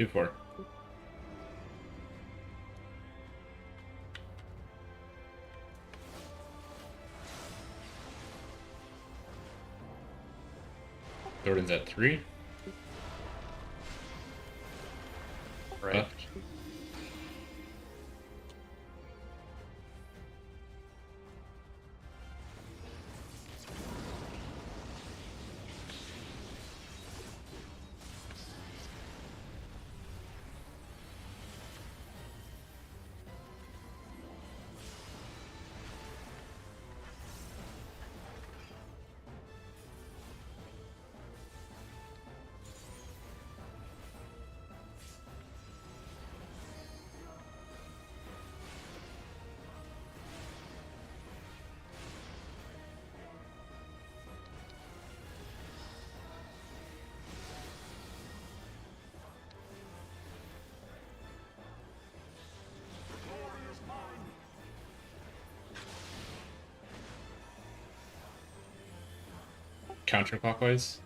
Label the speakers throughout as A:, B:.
A: 2-4. Jordan's at 3.
B: Right.
A: Left. Counterclockwise.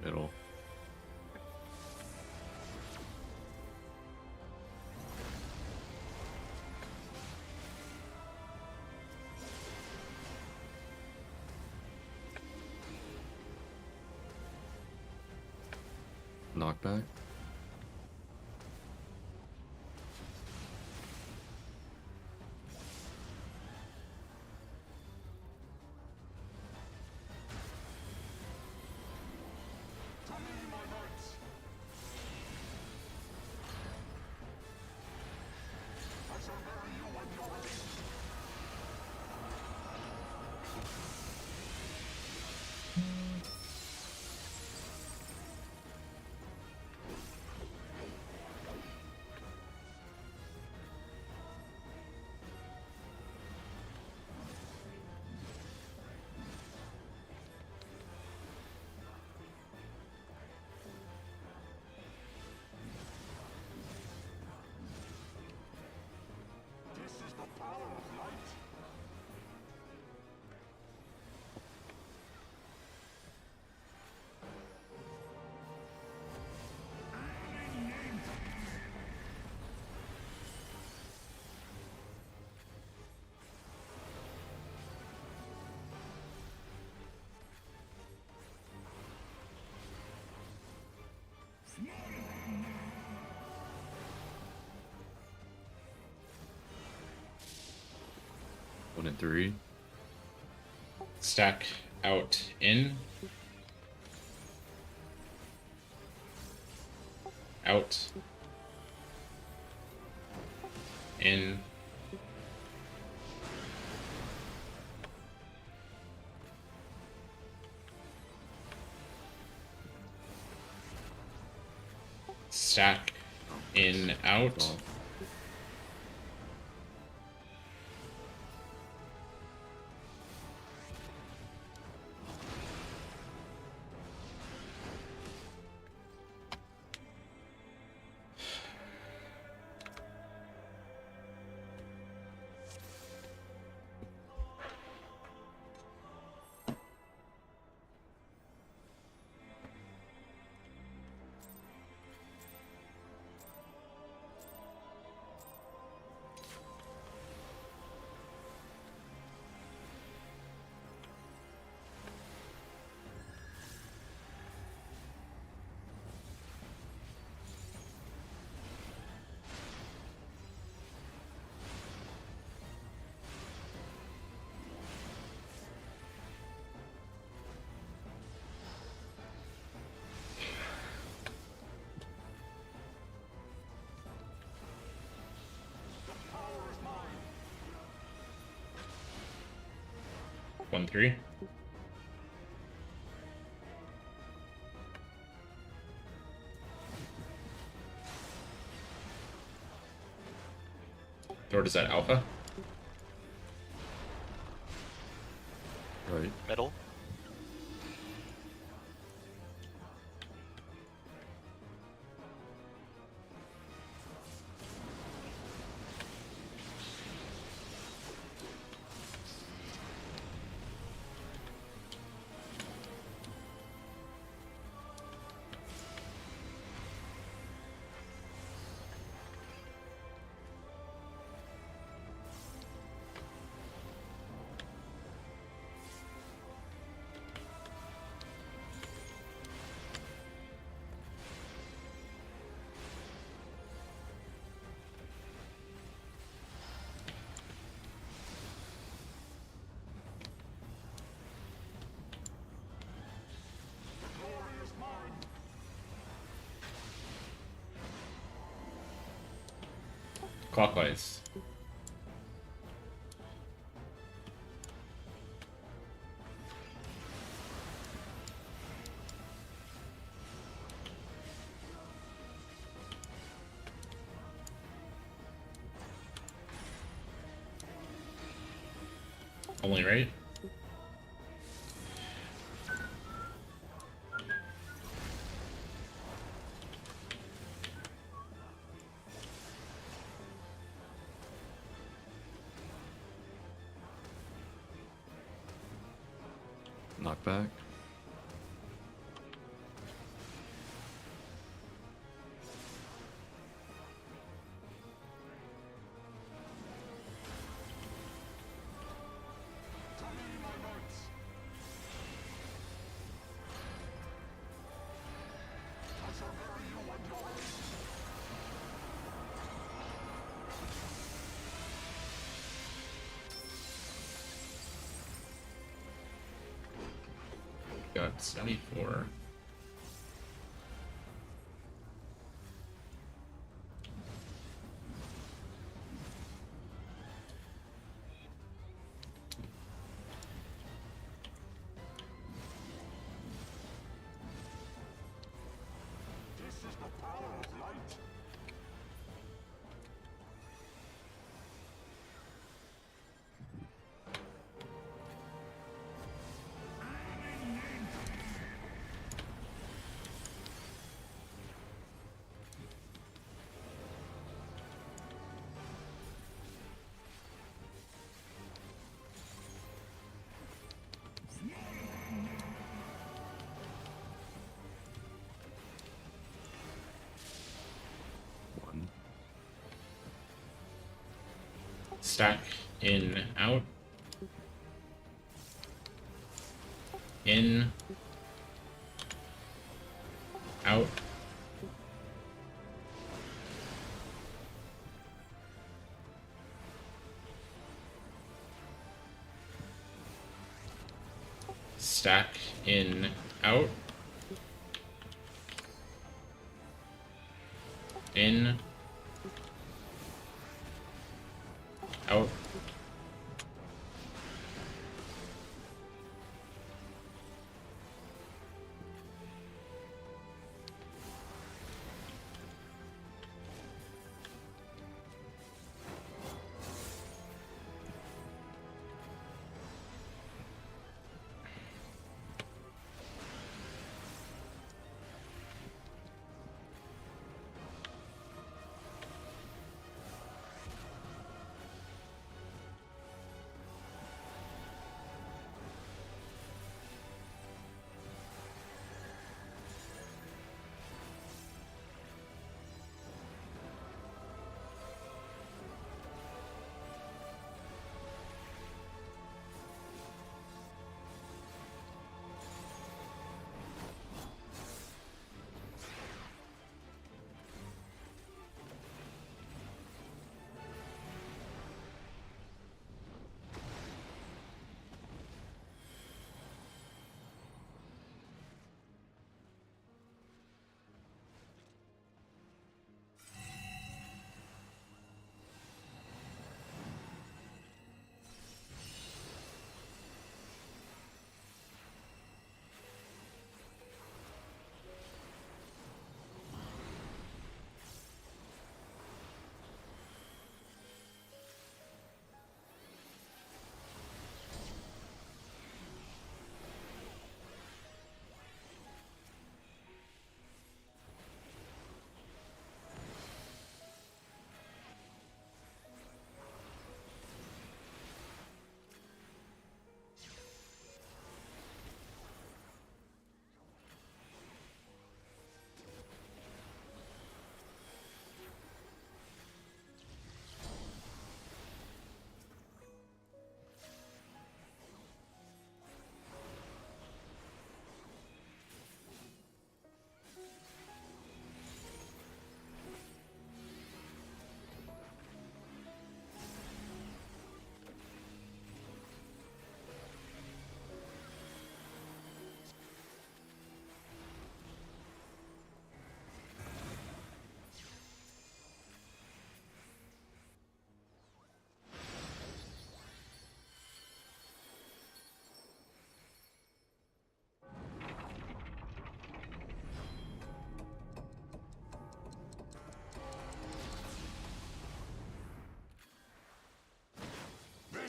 B: Middle. Knockback. One and 3.
A: Stack out in. Out. In. Stack in, out.
B: Oh.
A: One, 3. Thor, is that alpha?
B: Right.
C: Middle.
A: Clockwise. Only right?
C: Knockback.
A: Got 74.
C: One.
A: Stack in, out. In. Out. Stack in, out. In. Out.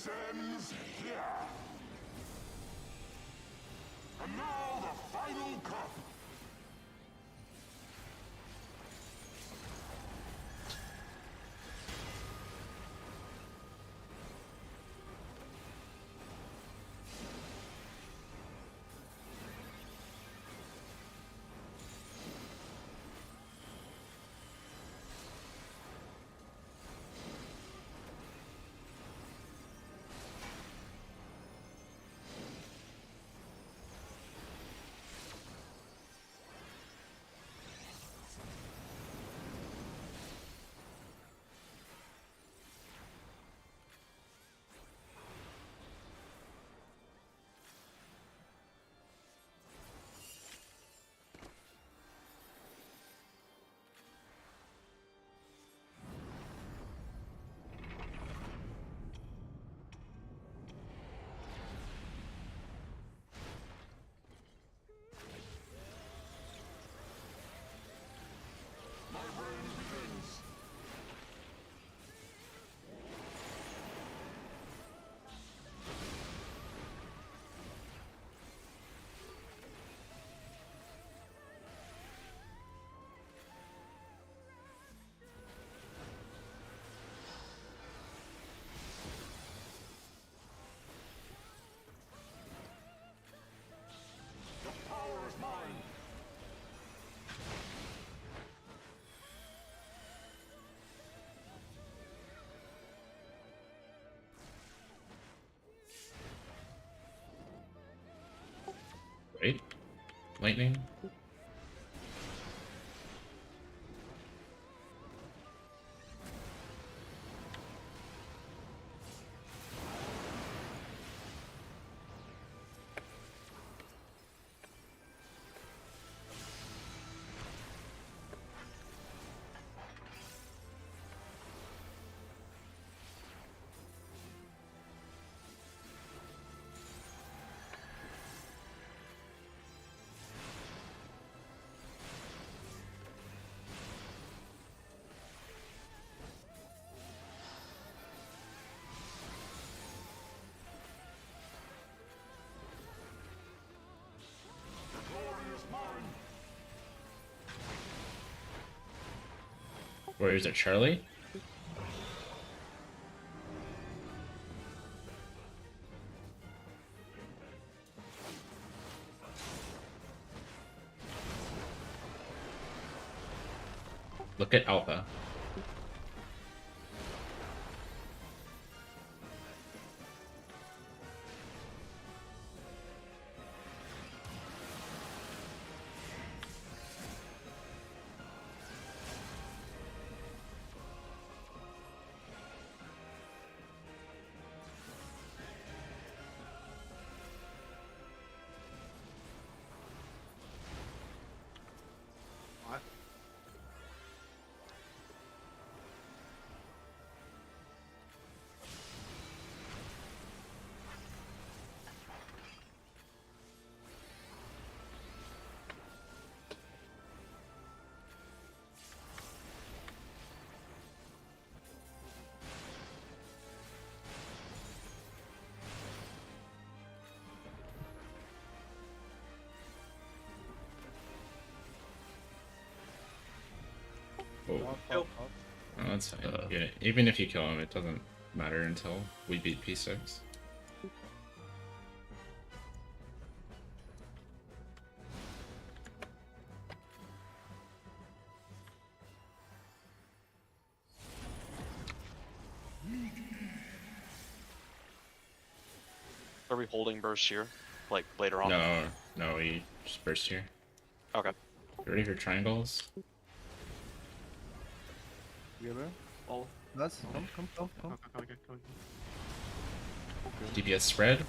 D: ends here. And now the final cup.
A: Wait. Lightning. Where is it, Charlie? Look at Alpha.
B: What?
A: Oh,
B: Kill.
A: oh that's fine. Yeah, even if you kill him, it doesn't matter until we beat P6.
E: Are we holding burst here? Like later on?
A: No, we just burst here.
E: Okay.
A: You ready for triangles?
B: River.
F: All.
B: Let's come.
F: Come.
A: DPS spread.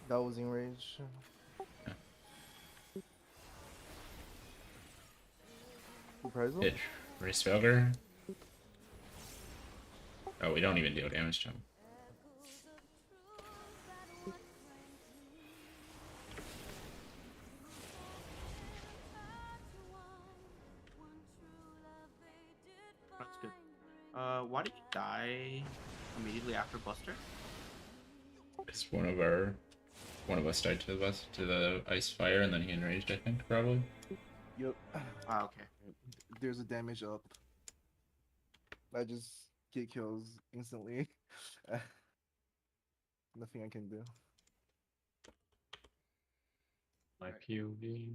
G: That was enrage. Reprisal?
A: Hit race failure. Oh, we don't even deal damage to him.
F: That's good. why did you die immediately after Buster?
A: Because one of us died to the ice fire, and then he enraged. I think probably.
G: Yep.
F: Ah, okay.
G: There's a damage up. I just get kills instantly. Nothing I can do.
C: My POV.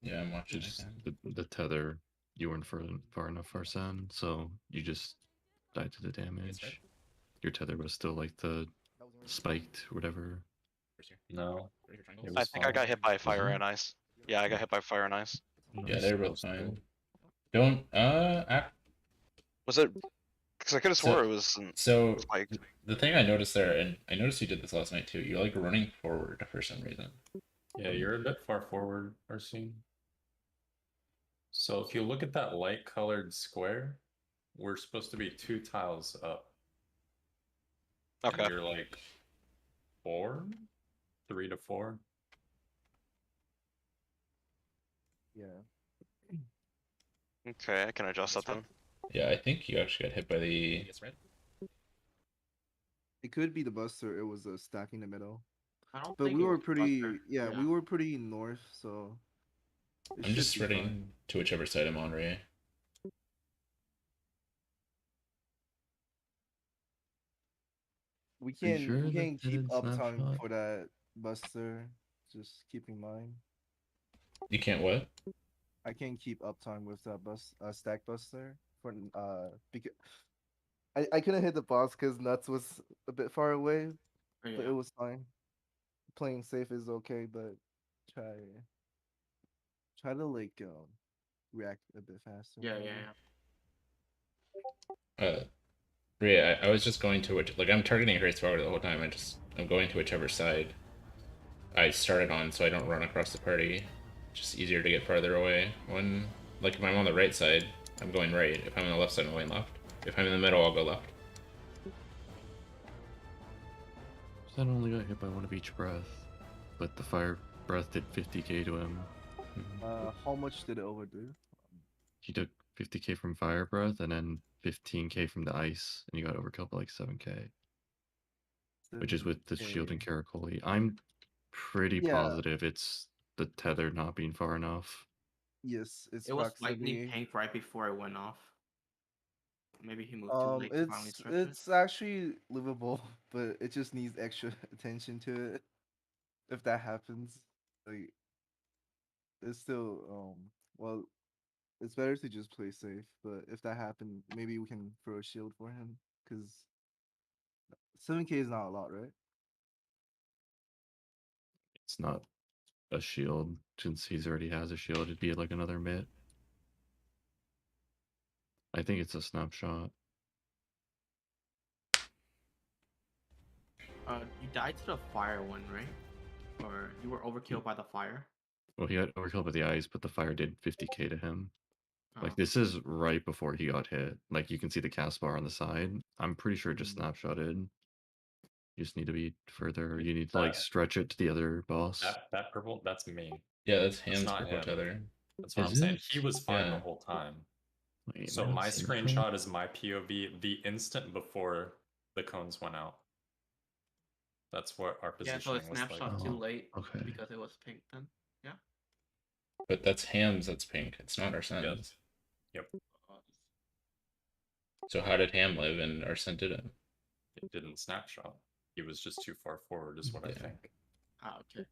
A: Yeah, I'm watching
C: Just
A: it.
C: the tether. You weren't far enough for Sen, so you just died to the damage. Your tether was still like the
G: That was in range.
C: spiked, whatever.
H: No. It
E: I
H: was
E: think I got
H: fine.
E: hit by fire
C: it?
E: and ice. Yeah, I got hit by fire and ice.
A: Yeah,
C: Nice.
A: they're
H: That
A: both
H: was
A: fine.
H: good.
A: Don't
E: Was it? Because I could have
A: So-
E: swore it was
A: So
E: spiked.
A: the thing I noticed there, and I noticed you did this last night too. You're like running forward for some reason.
H: Yeah, you're a bit far forward, Arsene. So if you look at that light colored square, we're supposed to be 2 tiles up.
E: Okay.
H: And you're like 4? 3 to 4?
G: Yeah.
E: Okay, I can adjust that then.
A: Yeah, I think you actually got hit by the.
G: It could be the Buster. It was a stack in the middle.
F: I don't
G: But
F: think
G: we
F: it
G: were
F: was
G: pretty.
F: Buster.
G: Yeah, we were pretty north, so. It
A: I'm
G: should
A: just
G: be
A: spreading
G: fine.
A: to whichever side I'm on, Ray.
G: We
C: Are you
G: can
C: sure
G: we
C: that
G: can keep
C: didn't
G: uptime
C: snapshot?
G: for that Buster. Just keep in mind.
A: You can't what?
G: I can keep uptime with that stack Buster for because I couldn't hit the boss because Nuts was a bit far away,
F: Oh,
G: but it was fine. Playing safe is okay, but try to like react a bit faster.
F: yeah,
G: maybe.
F: yeah.
A: Ray, I was just going to which like I'm targeting Grace forward the whole time. I'm going to whichever side I started on, so I don't run across the party. Just easier to get farther away. When like if I'm on the right side, I'm going right. If I'm on the left side, I'm going left. If I'm in the middle, I'll go left.
C: Sen only got hit by one of each breath, but the fire breath did 50k to him.
G: How much did it overdo?
C: He took 50k from fire breath and then 15k from the ice, and you got overkill by like 7k, which is with the shield and
G: 7K.
C: Caracoli. I'm pretty
G: Yeah.
C: positive it's the tether not being far enough.
G: Yes, it's
F: It was lightning
G: proximity.
F: pink right before it went off. Maybe he moved too late to finally stretch it.
G: It's actually livable, but it just needs extra attention to it. If that happens, like it's still well, it's better to just play safe. But if that happened, maybe we can throw a shield for him because 7K is not a lot, right?
C: It's not a shield since he's already has a shield. It'd be like another mitt. I think it's a snapshot.
F: You died to the fire one, right? Or you were overkilled by the fire?
C: Well, he got overkilled by the ice, but the fire did 50k to him.
F: Oh.
C: Like this is right before he got hit. Like you can see the cast bar on the side. I'm pretty sure it just snapshotted. You just need to be further. You need to like stretch it to the other boss.
H: That purple, that's me.
A: Yeah, that's Ham's
H: not
A: purple
H: him.
A: tether.
H: That's what
C: Is
H: I'm saying.
C: it?
H: He was fine the
A: Yeah.
H: whole time.
C: Wait,
H: So
C: am I
H: my
C: seeing it
H: screenshot
C: wrong?
H: is my POV the instant before the cones went out. That's what our
F: Yeah, so
H: positioning
F: it
H: was like.
F: snapshot too
C: Oh,
F: late
C: okay.
F: because it was pink then. Yeah.
A: But that's Ham's. That's pink. It's not Arsene's.
H: Yes. Yep.
A: So how did Ham live and Arsene didn't?
H: It didn't snapshot. He was just too far forward, is what I
A: Yeah.
H: think.
F: Ah, okay.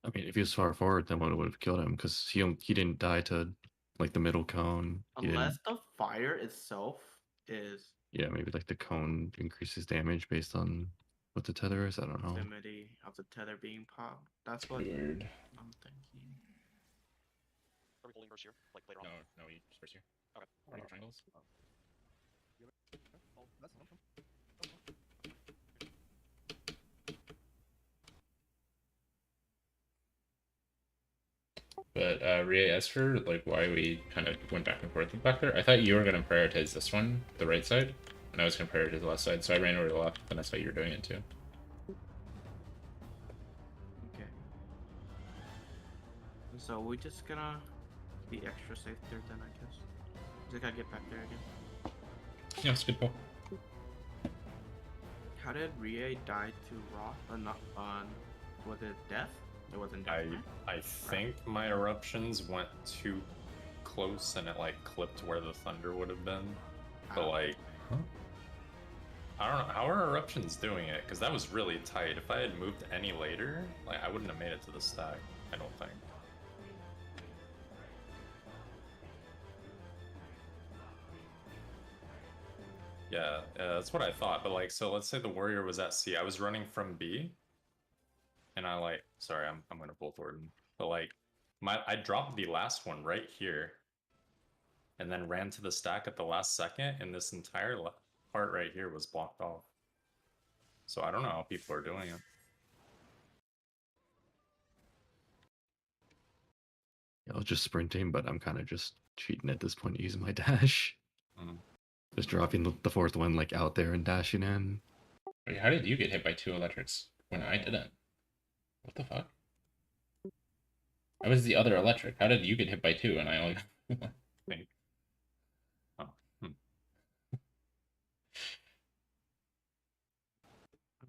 C: I mean, if he was far forward, then would have killed him because he didn't die to like the middle cone. He didn't-
F: Unless the fire itself is
C: yeah, maybe like the cone increases damage based on what the tether is. I don't know.
F: proximity of the tether being popped. That's what
A: Weird.
F: I'm thinking.
E: Are we holding burst here? Like later on?
A: No, we just first here.
E: Okay.
A: Are you triangles? But Ria, as for like why we kind of went back and forth back there, I thought you were gonna prioritize this one, the right side, and I was gonna prioritize the left side. So I ran over to the left, and I saw you were doing it too.
F: Okay. So we're just gonna be extra safe there then, I guess. Just gotta get back there again.
A: Yeah, it's a good pull.
F: How did Rie die to Wroth? Not on. Was it death? It wasn't death.
H: I think my eruptions went too close and it like clipped where the thunder would have been. But like, I don't know, how are eruptions doing it? Because that was really tight. If I had moved any later, like I wouldn't have made it to the stack, I don't think. Yeah, that's what I thought. But like, so let's say the warrior was at C. I was running from B, and I like, sorry, I'm gonna pull forward. But like, I dropped the last one right here, and then ran to the stack at the last second, and this entire part right here was blocked off. So I don't know how people are doing it.
C: I was just sprinting, but I'm kind of just cheating at this point using my dash.
H: Mm.
C: Just dropping the fourth one like out there and dashing in.
A: Wait, how did you get hit by 2 electrics when I didn't? What the fuck? I was the other electric. How did you get hit by 2 and I only got 1?
H: Think. Oh.
F: I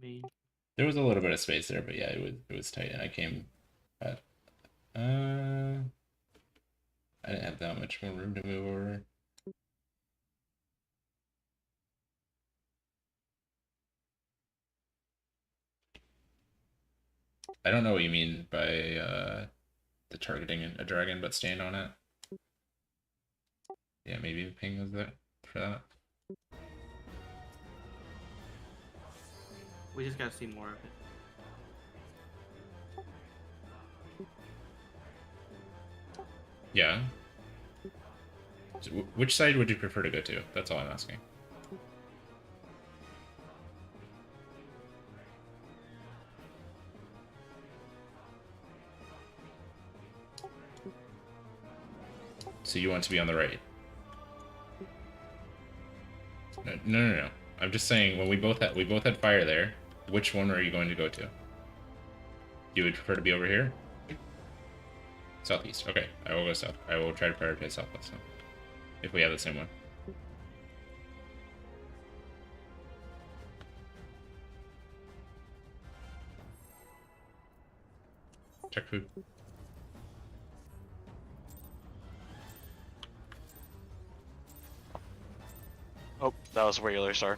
F: mean,
A: There was a little bit of space there, but yeah, it was tight, and I came at I didn't have that much more room to move over. I don't know what you mean by the targeting a dragon but stand on it. Yeah, maybe the ping was there for that.
F: we just gotta see more of it.
A: Yeah. So which side would you prefer to go to? That's all I'm asking. So you want to be on the right? No. I'm just saying when we both had fire there. Which one are you going to go to? You would prefer to be over here? Southeast. Okay, I will go south. I will try to prioritize southwest then, if we have the same one. Check food.
E: Oh, that was regular star.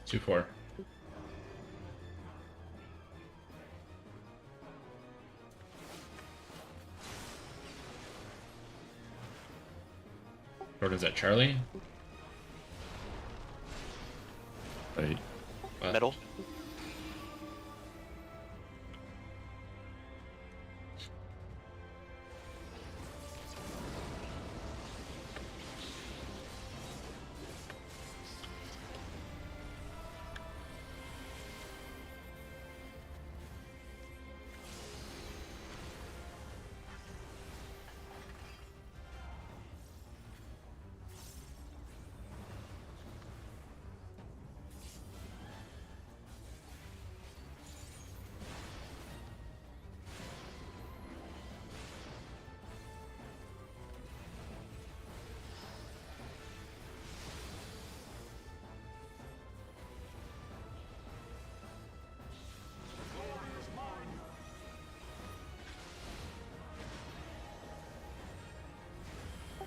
A: Two, 4. Jordan's at Charlie.
C: Right.
A: What?
E: Middle.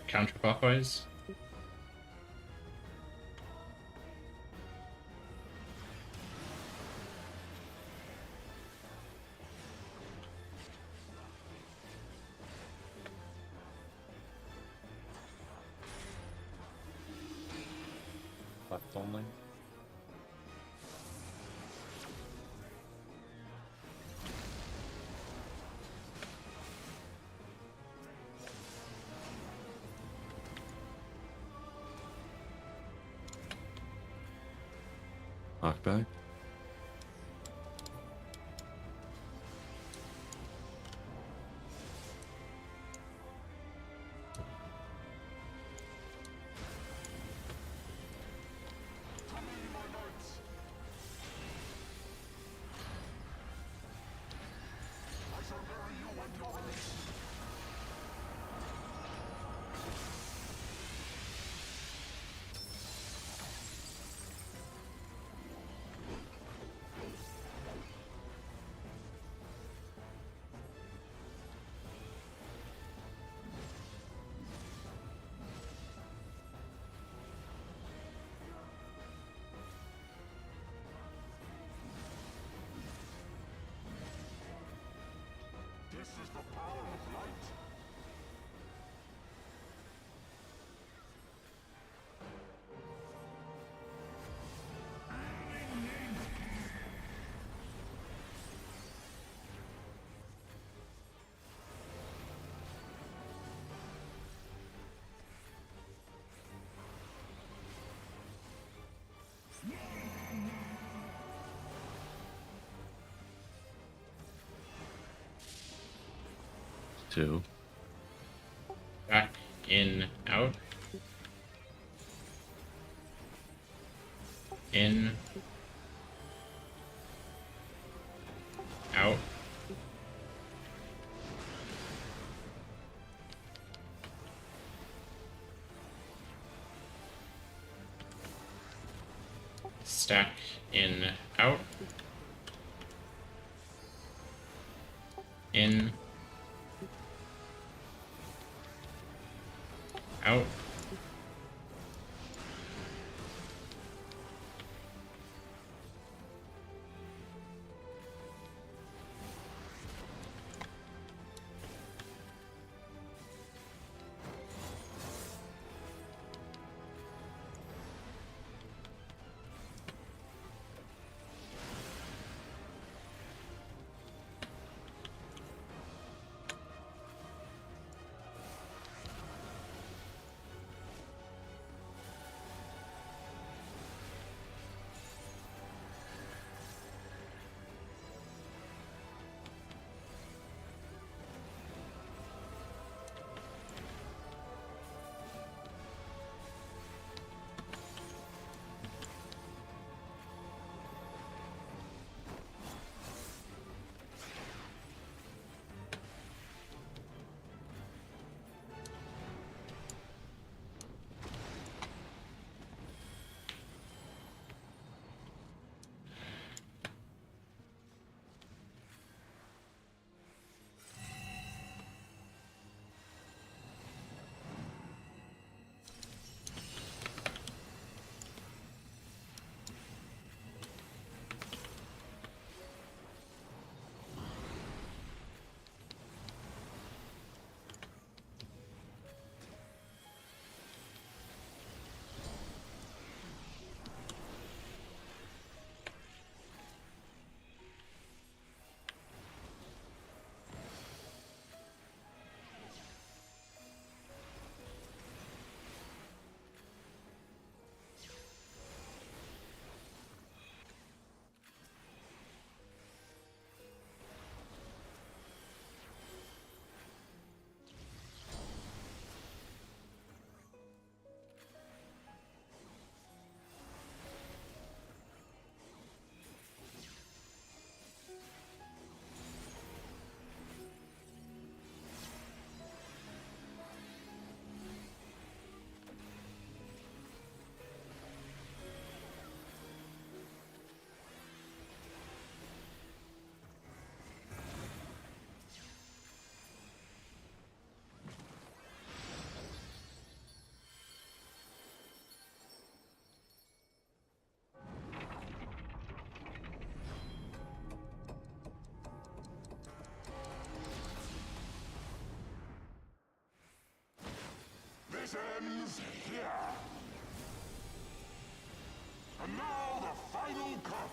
A: Counterclockwise.
H: Left only.
C: Knockback.
D: This is the power of light.
C: Two.
A: Back, in, out. In. Out. Stack, in, out. In. Out.
D: This ends here. And now the final cup.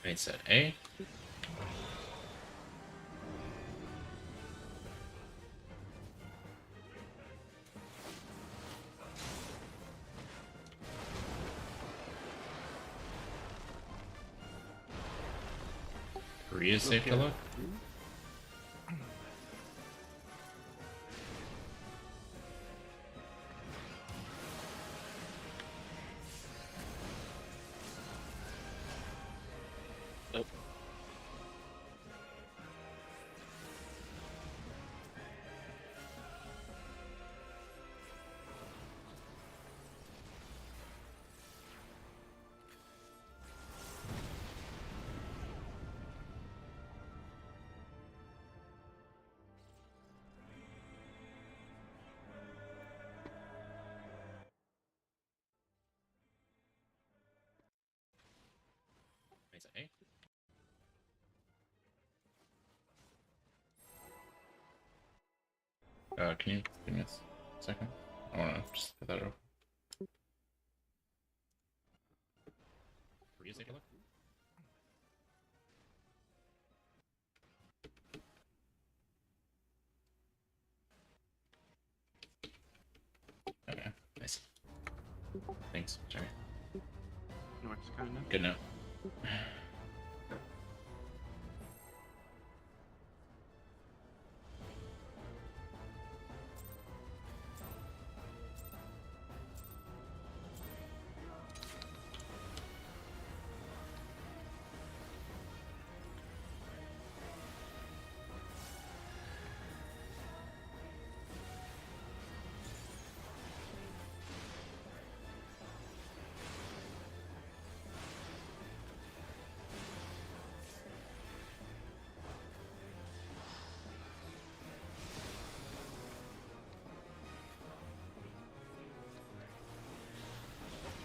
A: Knight set A. Three is safe to look.
E: Nope.
A: Knight set A. Can you give me a second? I wanna just put that over. Three is safe to look. Okay, nice. Thanks, Jerry.
F: No, it's kind of.
A: Good now.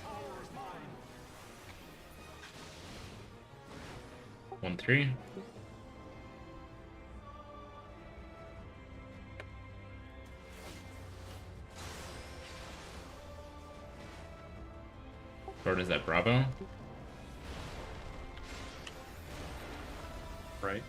D: Power is mine.
A: 1-3. Or is that Bravo?
H: Right.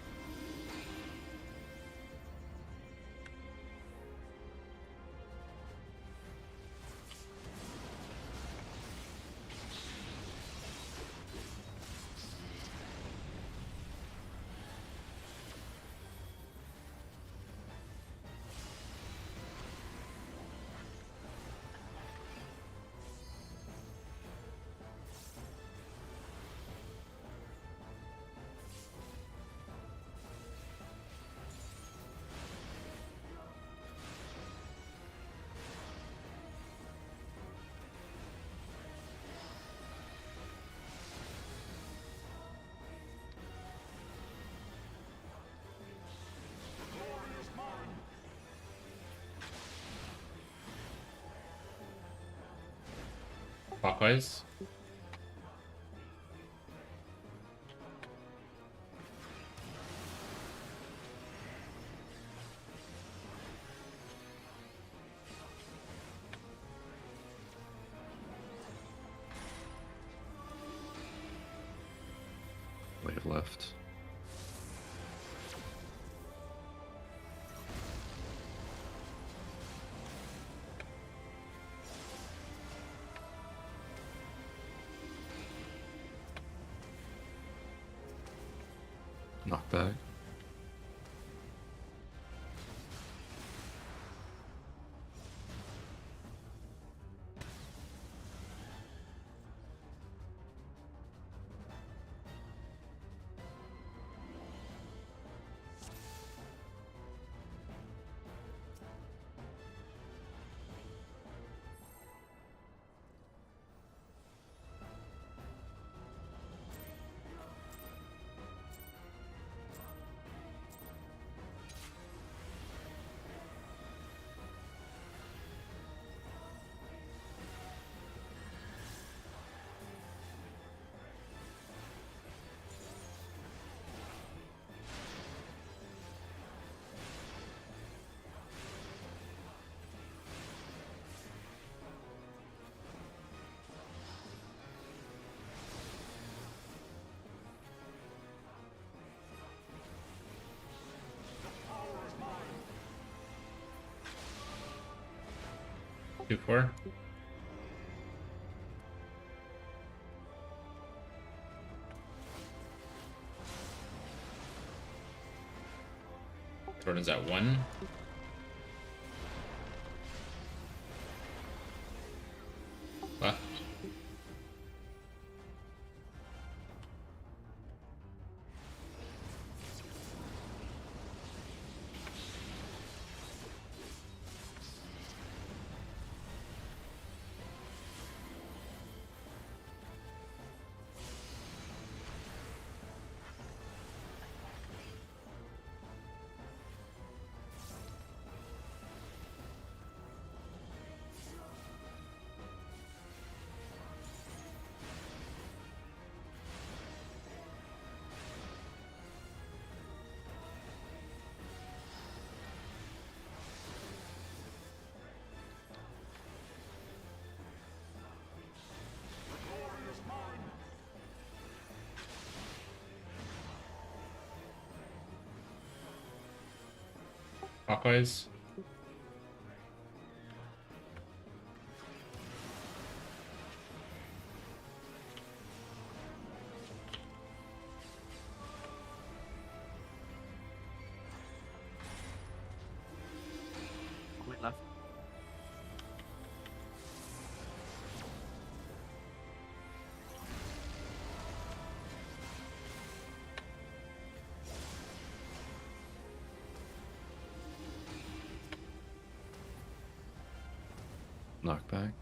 D: Glory is mine.
A: Clockwise.
C: Wave left. Knockback.
A: 2-4. Jordan's at 1. Left. Clockwise.
F: Wait, left.
C: Knockback.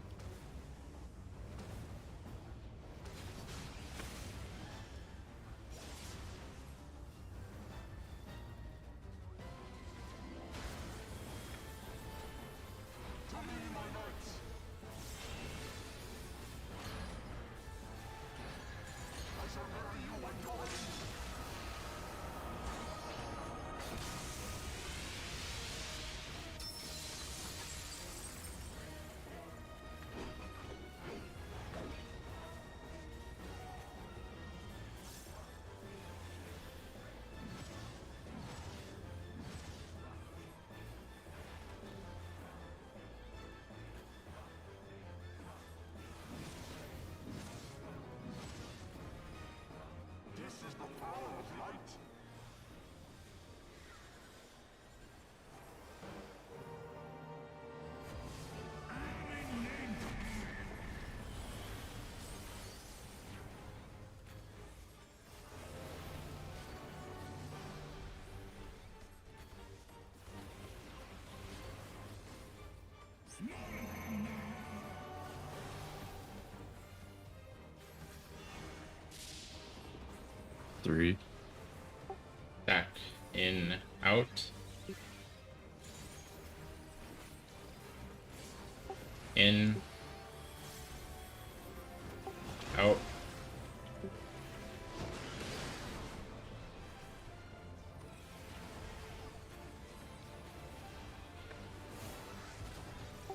D: This is the power of light.
C: Three.
A: Back. In. Out. In. Out.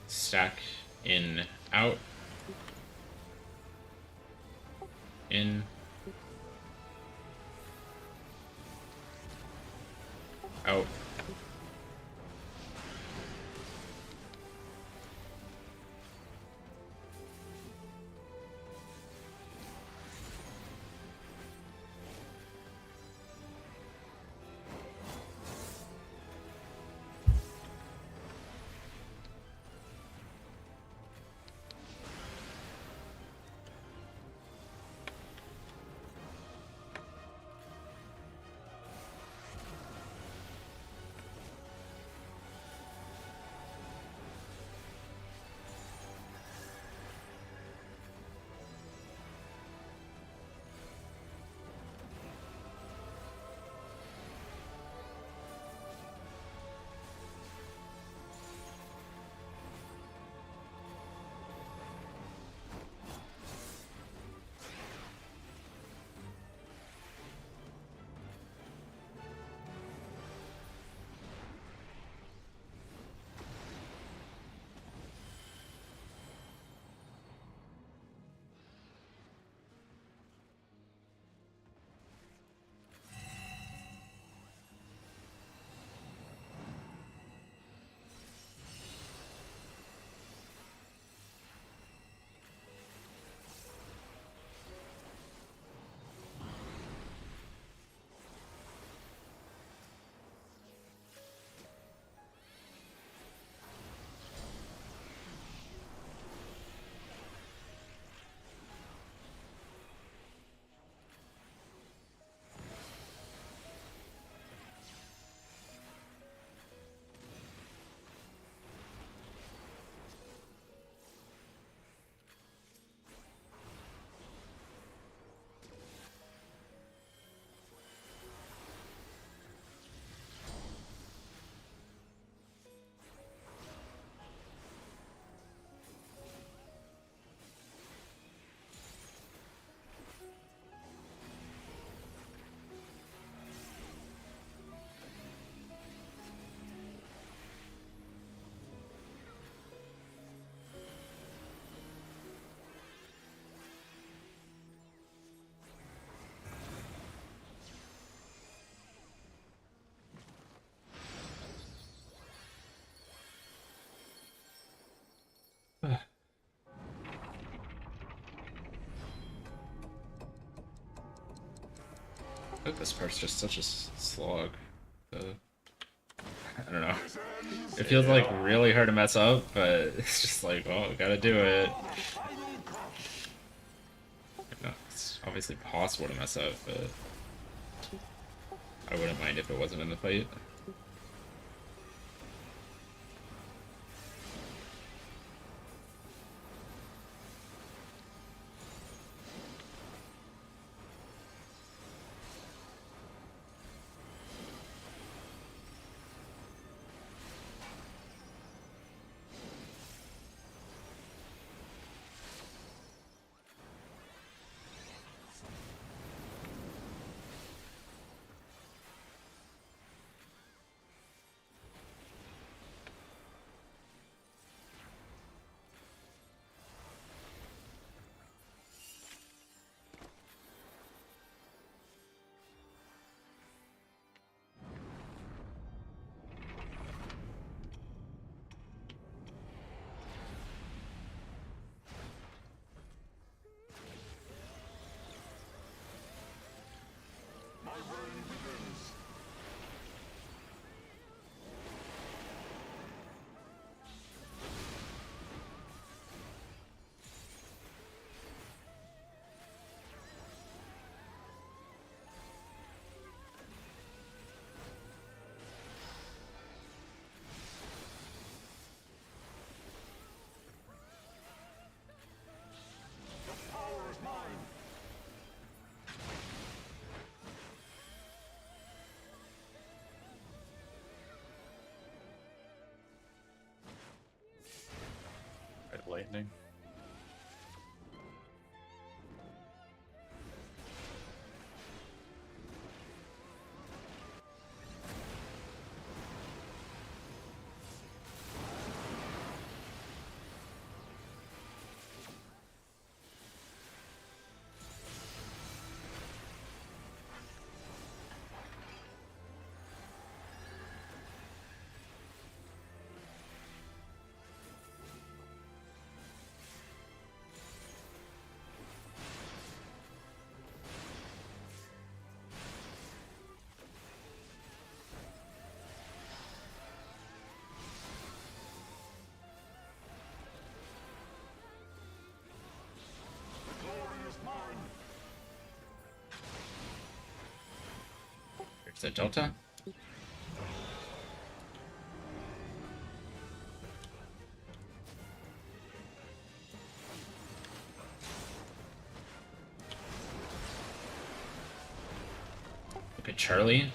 A: Stack. In. Out. In. Out. Look, this part's just such a slog. I don't know. It feels like really hard to mess up, but it's just like, oh, gotta do it. No, it's obviously possible to mess up, but I wouldn't mind if it wasn't in the fight.
H: Red lightning.
A: There's a Delta. Look at Charlie.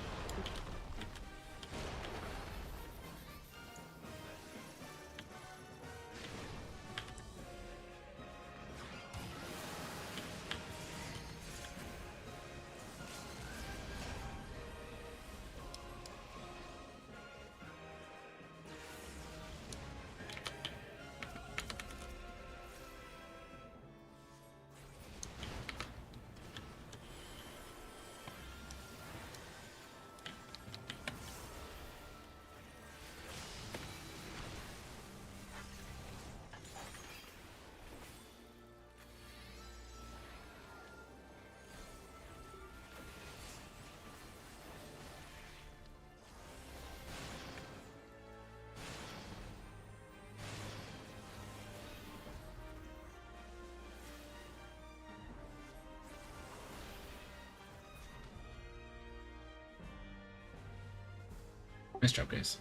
A: Nice job, guys.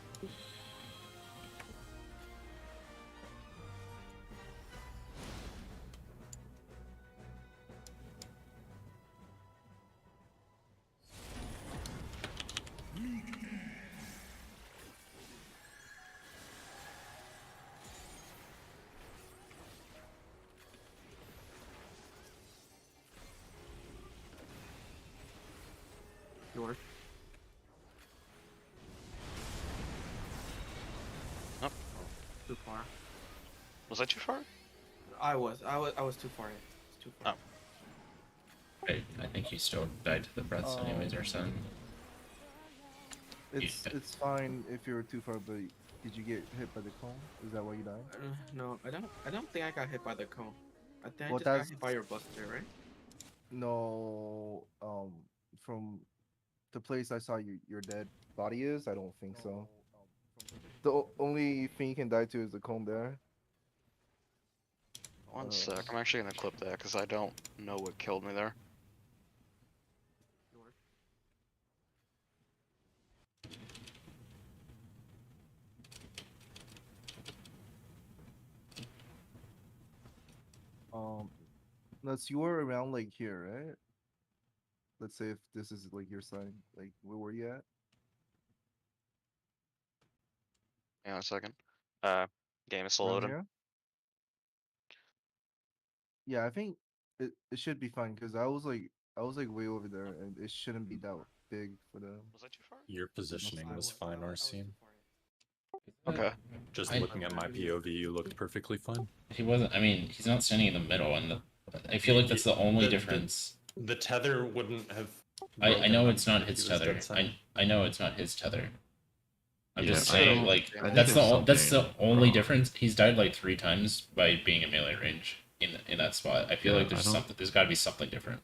F: Yours.
E: Oh,
F: Too far.
E: was I too far?
F: I was too far. It's too far.
E: Oh.
A: I think you still died to the breaths anyways, or son.
G: It's fine if you're too far, but did you get hit by the cone? Is that why you died?
F: No, I don't think I got hit by the cone. I think
G: Well,
F: I just got
G: that's-
F: hit by your buster, right?
G: No, from the place I saw your dead body is, I don't think so. The only thing you can die to is the cone there.
E: One sec, I'm actually gonna clip that because I don't know what killed me there.
G: Unless you were around like here, right? Let's say if this is like your side, like where were you at?
E: Hang on a second. Game is still
G: Around
E: loading.
G: here? Yeah, I think it should be fine because I was like way over there and it shouldn't be that big for the.
E: Was I too far?
H: Your positioning was fine, Arsene.
E: Okay.
H: Just
A: I-
H: looking at my POV, you looked perfectly fine.
A: He wasn't. I mean, he's not standing in the middle, and I feel like that's the only difference.
H: The tether wouldn't have.
A: I know
H: broken
A: it's not
H: if
A: his
H: he was
A: tether.
H: dead center.
A: I know it's not his tether. I'm
C: Yeah,
A: just
C: I
A: saying,
C: don't-
A: like
E: I think
A: that's
C: there's
A: that's the
C: something
A: only
C: wrong.
A: difference. He's died like 3 times by being in melee range in that spot. I feel
C: Yeah,
A: like there's
C: I don't-
A: something. There's got to be something different.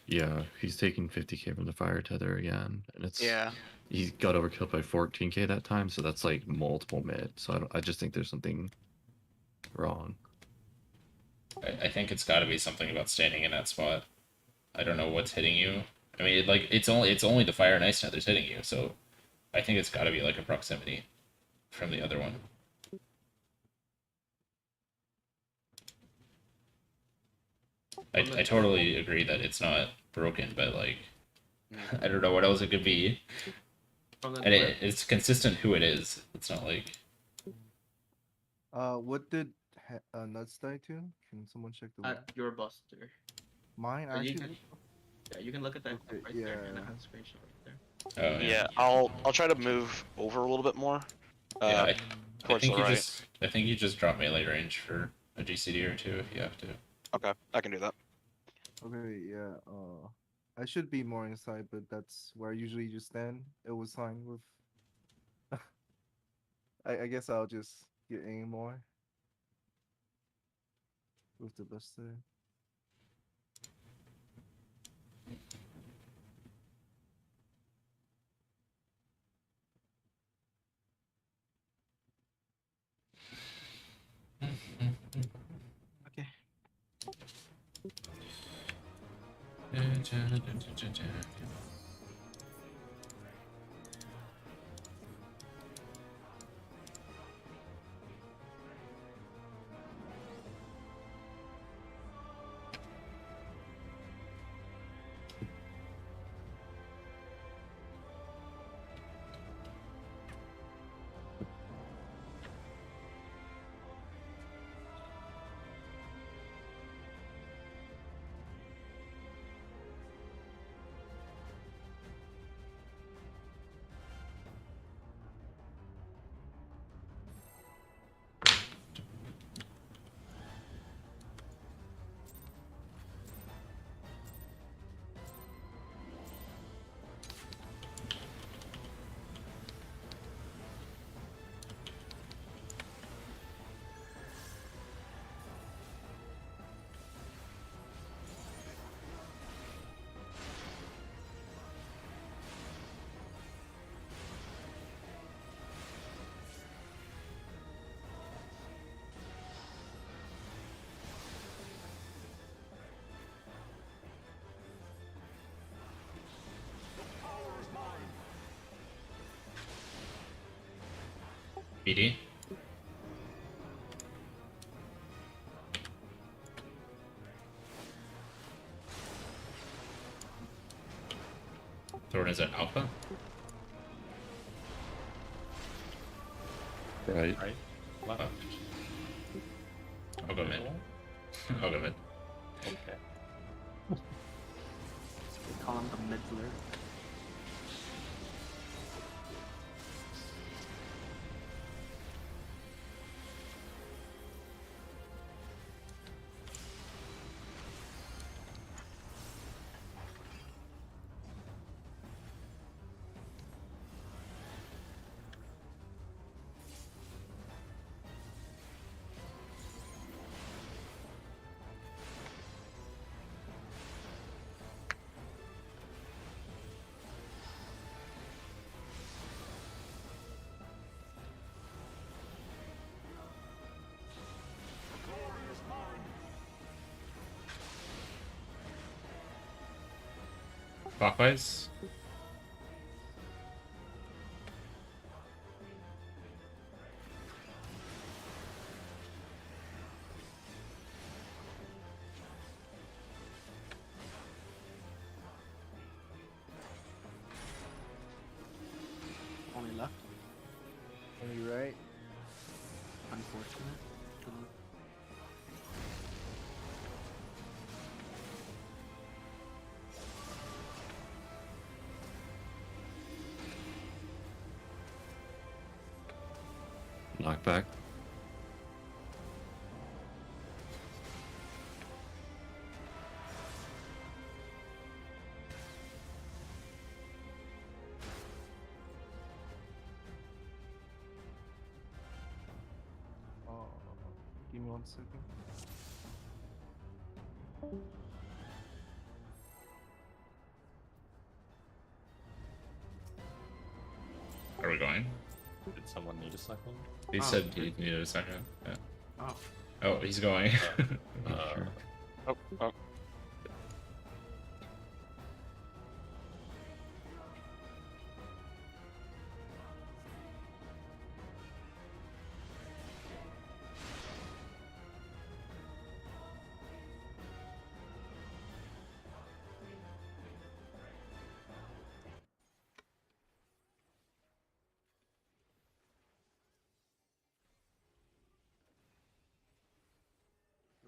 C: Yeah, he's taking 50k from the fire tether again, and it's
E: Yeah.
C: he got overkilled by 14k that time, so that's like multiple mid. So I just think there's something wrong.
A: I think it's got to be something about standing in that spot. I don't know what's hitting you. I mean, it's only the fire and ice tether's hitting you, so I think it's got to be like a proximity from the other one. I totally agree that it's not broken, but like I don't know what else it could be,
F: From the
A: and
F: north,
A: it's consistent who it is. It's not like
G: What did Nuts die to? Can someone check the
F: at your buster.
G: mine
F: Or you
G: actually?
F: can, yeah, you can look at that
G: Okay,
F: right there, and I
G: yeah.
F: have a screenshot right
A: oh
F: there.
E: Yeah, I'll try to move over a little bit more.
A: yeah. I
E: Towards
A: think
E: the
A: you
E: right.
A: I think you just drop melee range for a GCD or two if you have to.
E: Okay, I can do that.
G: Okay, yeah. I should be more inside, but that's where I usually just stand. It was fine with. I guess I'll just get aim more with the buster.
F: Okay.
A: BD. Thorn is at alpha.
C: Right.
H: Right? Left.
A: I'll go mid. I'll go mid.
H: Okay.
F: We call him the middler.
A: Clockwise.
F: Only left.
G: Only right.
F: Unfortunate.
C: Knockback.
G: Give me 1 second.
A: Are we going?
H: Did someone need a second?
A: He
F: Oh,
A: said
F: okay.
A: he needed a second. Yeah.
F: Oh,
A: Oh, he's going.
C: Sure.
E: Oh, oh.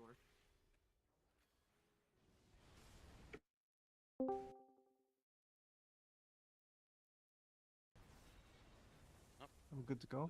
F: yours.
G: I'm good to go.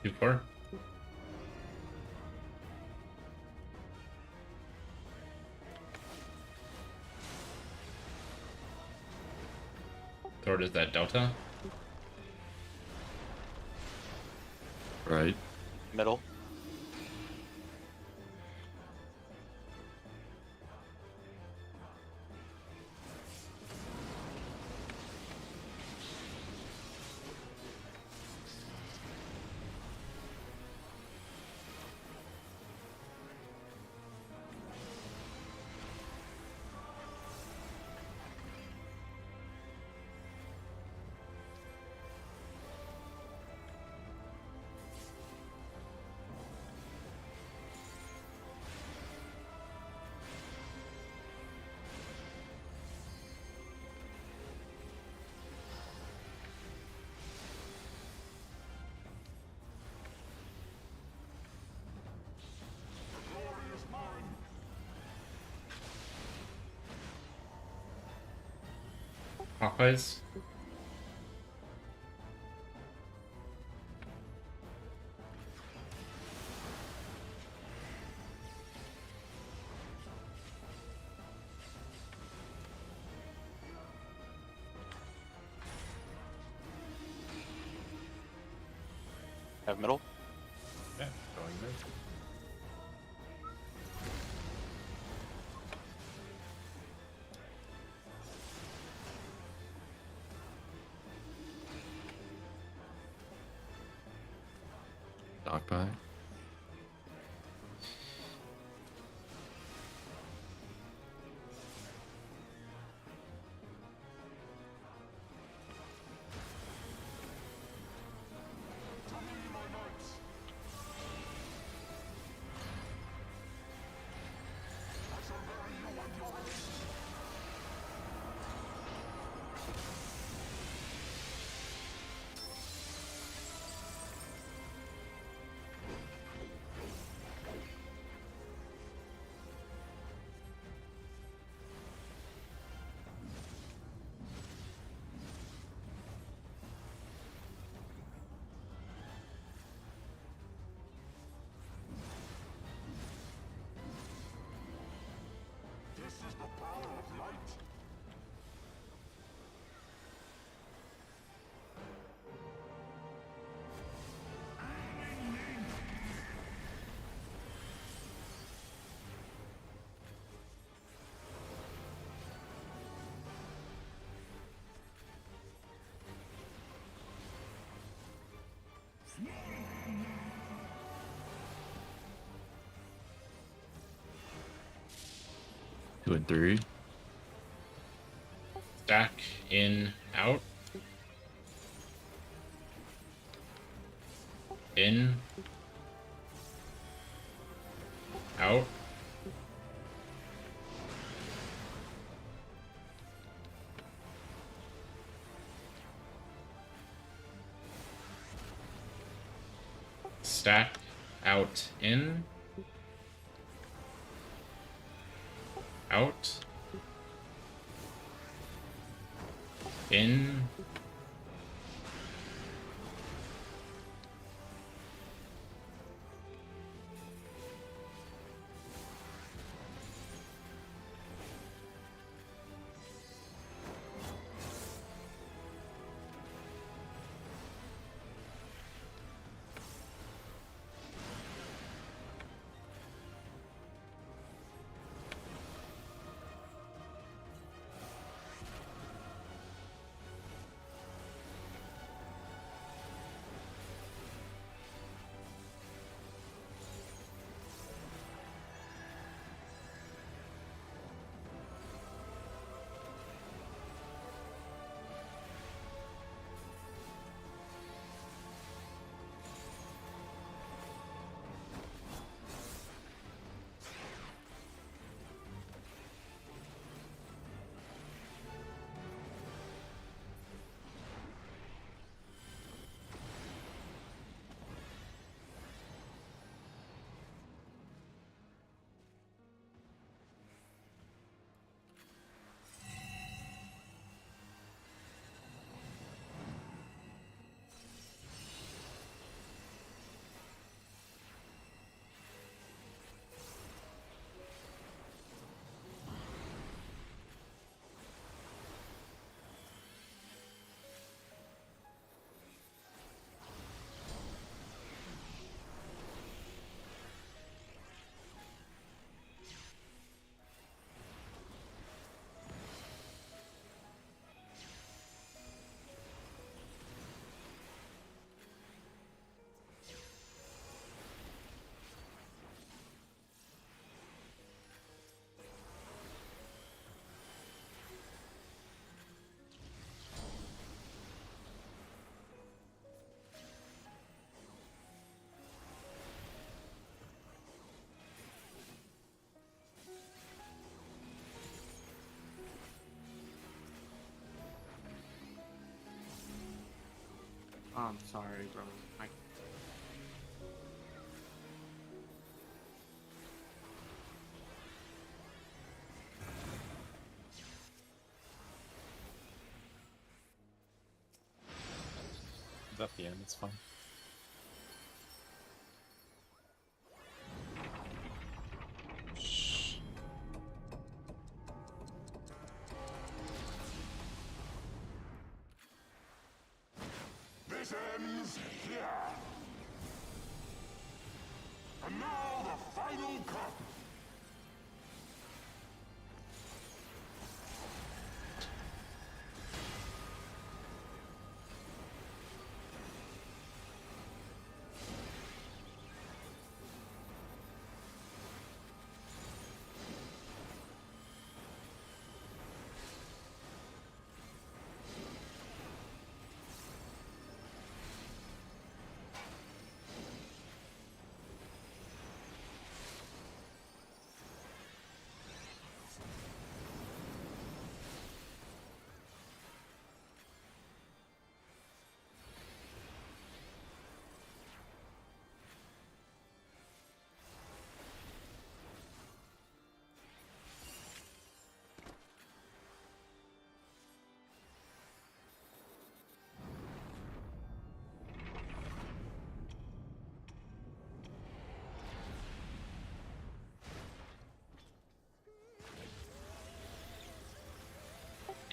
F: Too far.
A: Two, four. Thor, is that Delta?
C: Right.
E: Middle.
A: Clockwise.
E: Have middle.
H: Yeah, going mid.
C: Knockback. 2 and 3.
A: Stack in, out. In. Out. Stack, out, in. Out. In.
F: I'm sorry, bro.
H: It's at the end, it's fine.
D: This ends here. And now the final cut.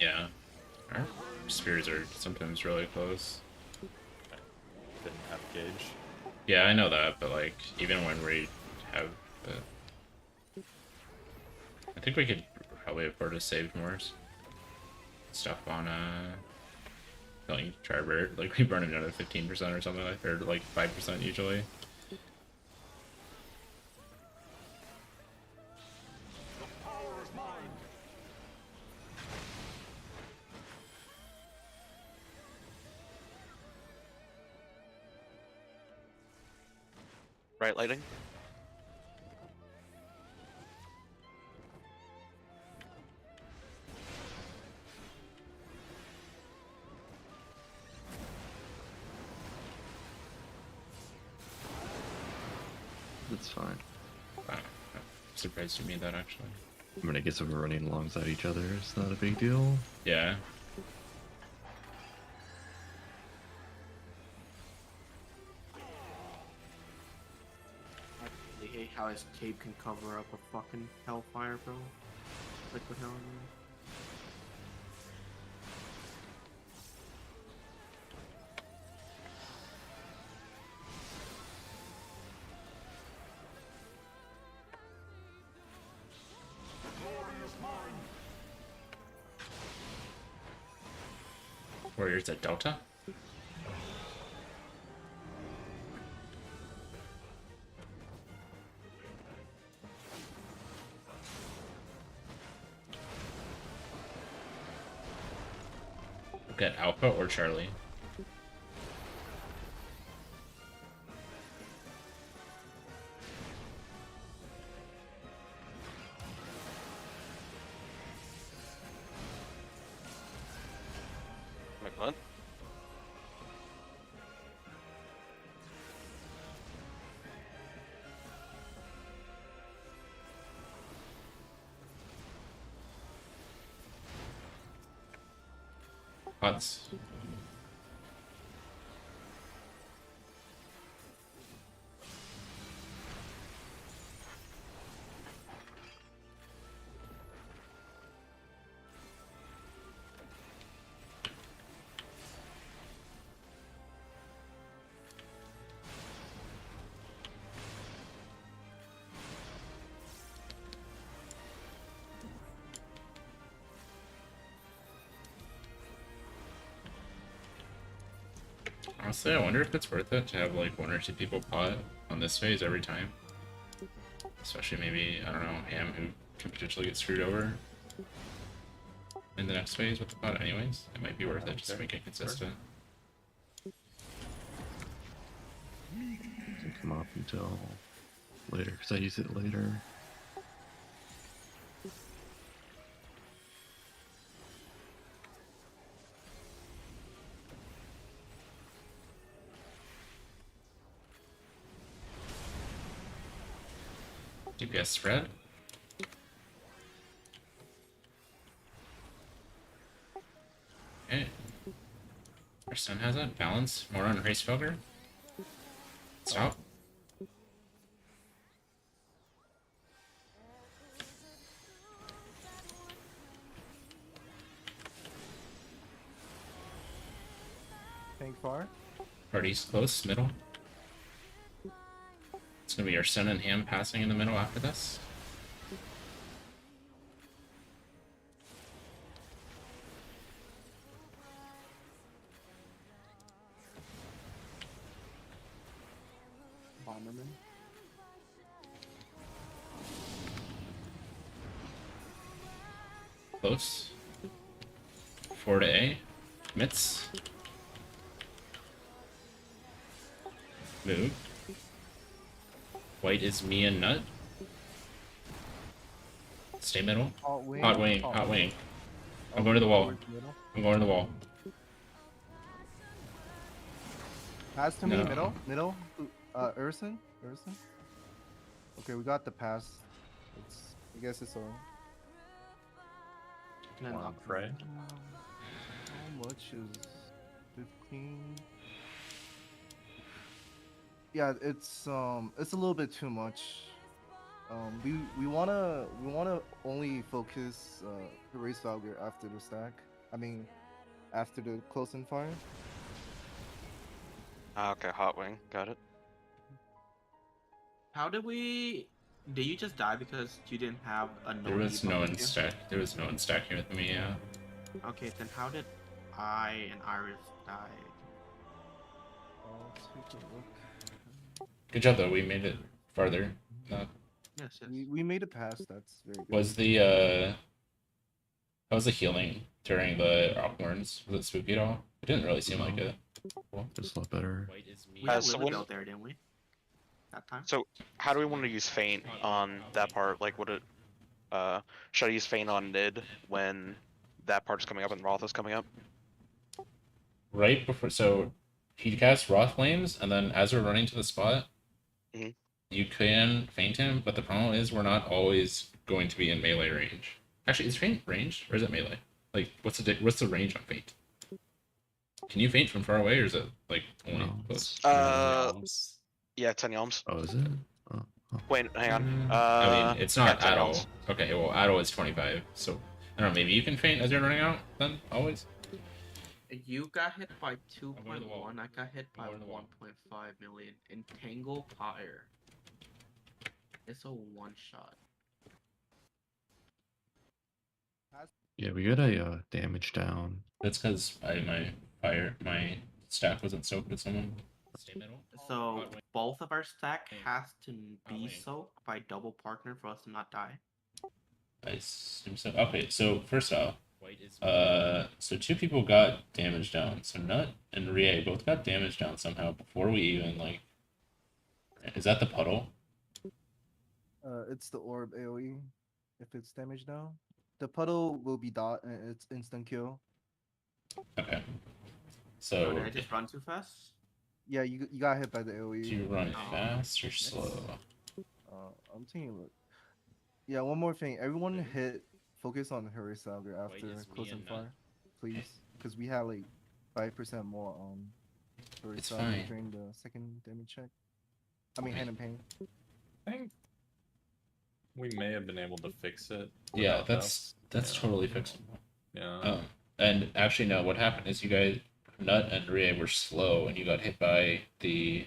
A: Yeah. Our spears are sometimes really close.
H: Didn't have gauge.
A: Yeah, I know that, but like, even when we have I think we could probably afford to save more stuff on like Charbert. Like we burn another 15% or something like, or like 5% usually.
D: The power is mine.
E: Right, lightning?
C: It's fine.
A: Wow. I'm surprised you made that actually.
C: I mean, I guess if we're running alongside each other, it's not a big deal.
A: Yeah.
F: I really hate how his cape can cover up a fucking hellfire, bro. Like what hell, man?
A: Warriors at Delta? Get Alpha or Charlie?
E: Like what?
A: Pots. Honestly, I wonder if it's worth it to have like 1 or 2 people pot on this phase every time. Especially maybe, I don't know, Ham who can potentially get screwed over in the next phase with the pot anyways. It might be worth it just to make it consistent.
C: Doesn't come up until later, because I use it later.
A: DPS spread. Okay. Our son has it. Balance. More on race filter. Stop.
G: Tank far.
A: Party's close. Middle. It's gonna be our son and Ham passing in the middle after this.
F: Bomberman.
A: Close. 4 to A. Mitts. Move. White is me and Nut. Stay middle.
G: Hot wing.
A: Hot wing. Hot wing. I'm going to the wall. I'm going to the wall.
G: Pass to me,
A: No.
G: middle. Urson. Okay, we got the pass. I guess it's all.
F: And then
H: One
F: knock
H: fray.
G: How much is 15? Yeah, it's a little bit too much. We wanna only focus the race value after the stack. I mean, after the close and fire.
E: Ah, okay, hot wing, got it.
F: How did we? Did you just die because you didn't have a
A: There was no
F: one
A: one stack. There was no one stacking with me. Yeah.
F: Okay, then how did I and Iris die?
G: I'll take a look.
A: Good job though. We made it farther.
F: Yes, yes.
G: We made a pass. That's very good.
A: Was the how was the healing during the Rockborns? Was it spooky at all? It didn't really seem like it. Cool.
C: It's a lot better.
A: White is me.
F: We had
E: so
F: Lily
E: when-
F: Bell there, didn't we? that time.
E: So how do we want to use feint on that part? Like, would it? Should I use feint on Nid when that part is coming up and Wroth is coming up?
A: Right before, so he casts Wroth Flames, and then as we're running to the spot,
E: Mhm.
A: you can feint him, but the problem is we're not always going to be in melee range. Actually, is feint ranged, or is it melee? Like, what's the range on feint? Can you feint from far away, or is it, like, only
C: No.
A: close?
H: Realms.
E: Yeah, 10 yalms.
C: Oh, is it? Oh, oh.
E: Wait, hang on.
A: I mean, it's
E: yeah,
A: not
E: 10
A: Addo.
E: yalms.
A: Okay, well, Addo is 25, so, I don't know, maybe you can feint as you're running out, then, always?
F: You got hit by
A: going to the wall.
F: 2.1. I got hit by
A: going to the wall.
F: 1.5 million. Entangle Fire. It's a one shot.
C: Yeah, we got a damage down.
A: That's because my stack wasn't soaked with someone. Stay middle.
F: So both of our stack has to be
A: lane.
F: soaked by double partner for us to not die.
A: I assume so. Okay, so first off, so two people got damage down. So Nut and Rie both got damage down somehow before we even like. Is that the puddle?
G: It's the orb AoE. If it's damage down, the puddle will be dot and it's instant kill.
A: Okay.
F: Oh,
A: So
F: did I just run too fast?
G: Yeah, you got hit by the AoE.
A: do you run
F: Oh.
A: fast or slow?
G: I'm taking a look. Yeah, one more thing. Everyone hit focus on Hurry Salger after
A: it's me
G: close and
A: and Nut.
G: fire, please, because we have like 5% more Hurry
A: It's
G: Salger
A: fine.
G: during the second damage check. I mean, hand and pain.
H: I think we may have been able to fix it.
A: Yeah,
H: without
A: that's
H: that.
A: that's totally fixable.
H: Yeah.
A: And actually, no. What happened is you guys, Nut and Rie, were slow, and you got hit by the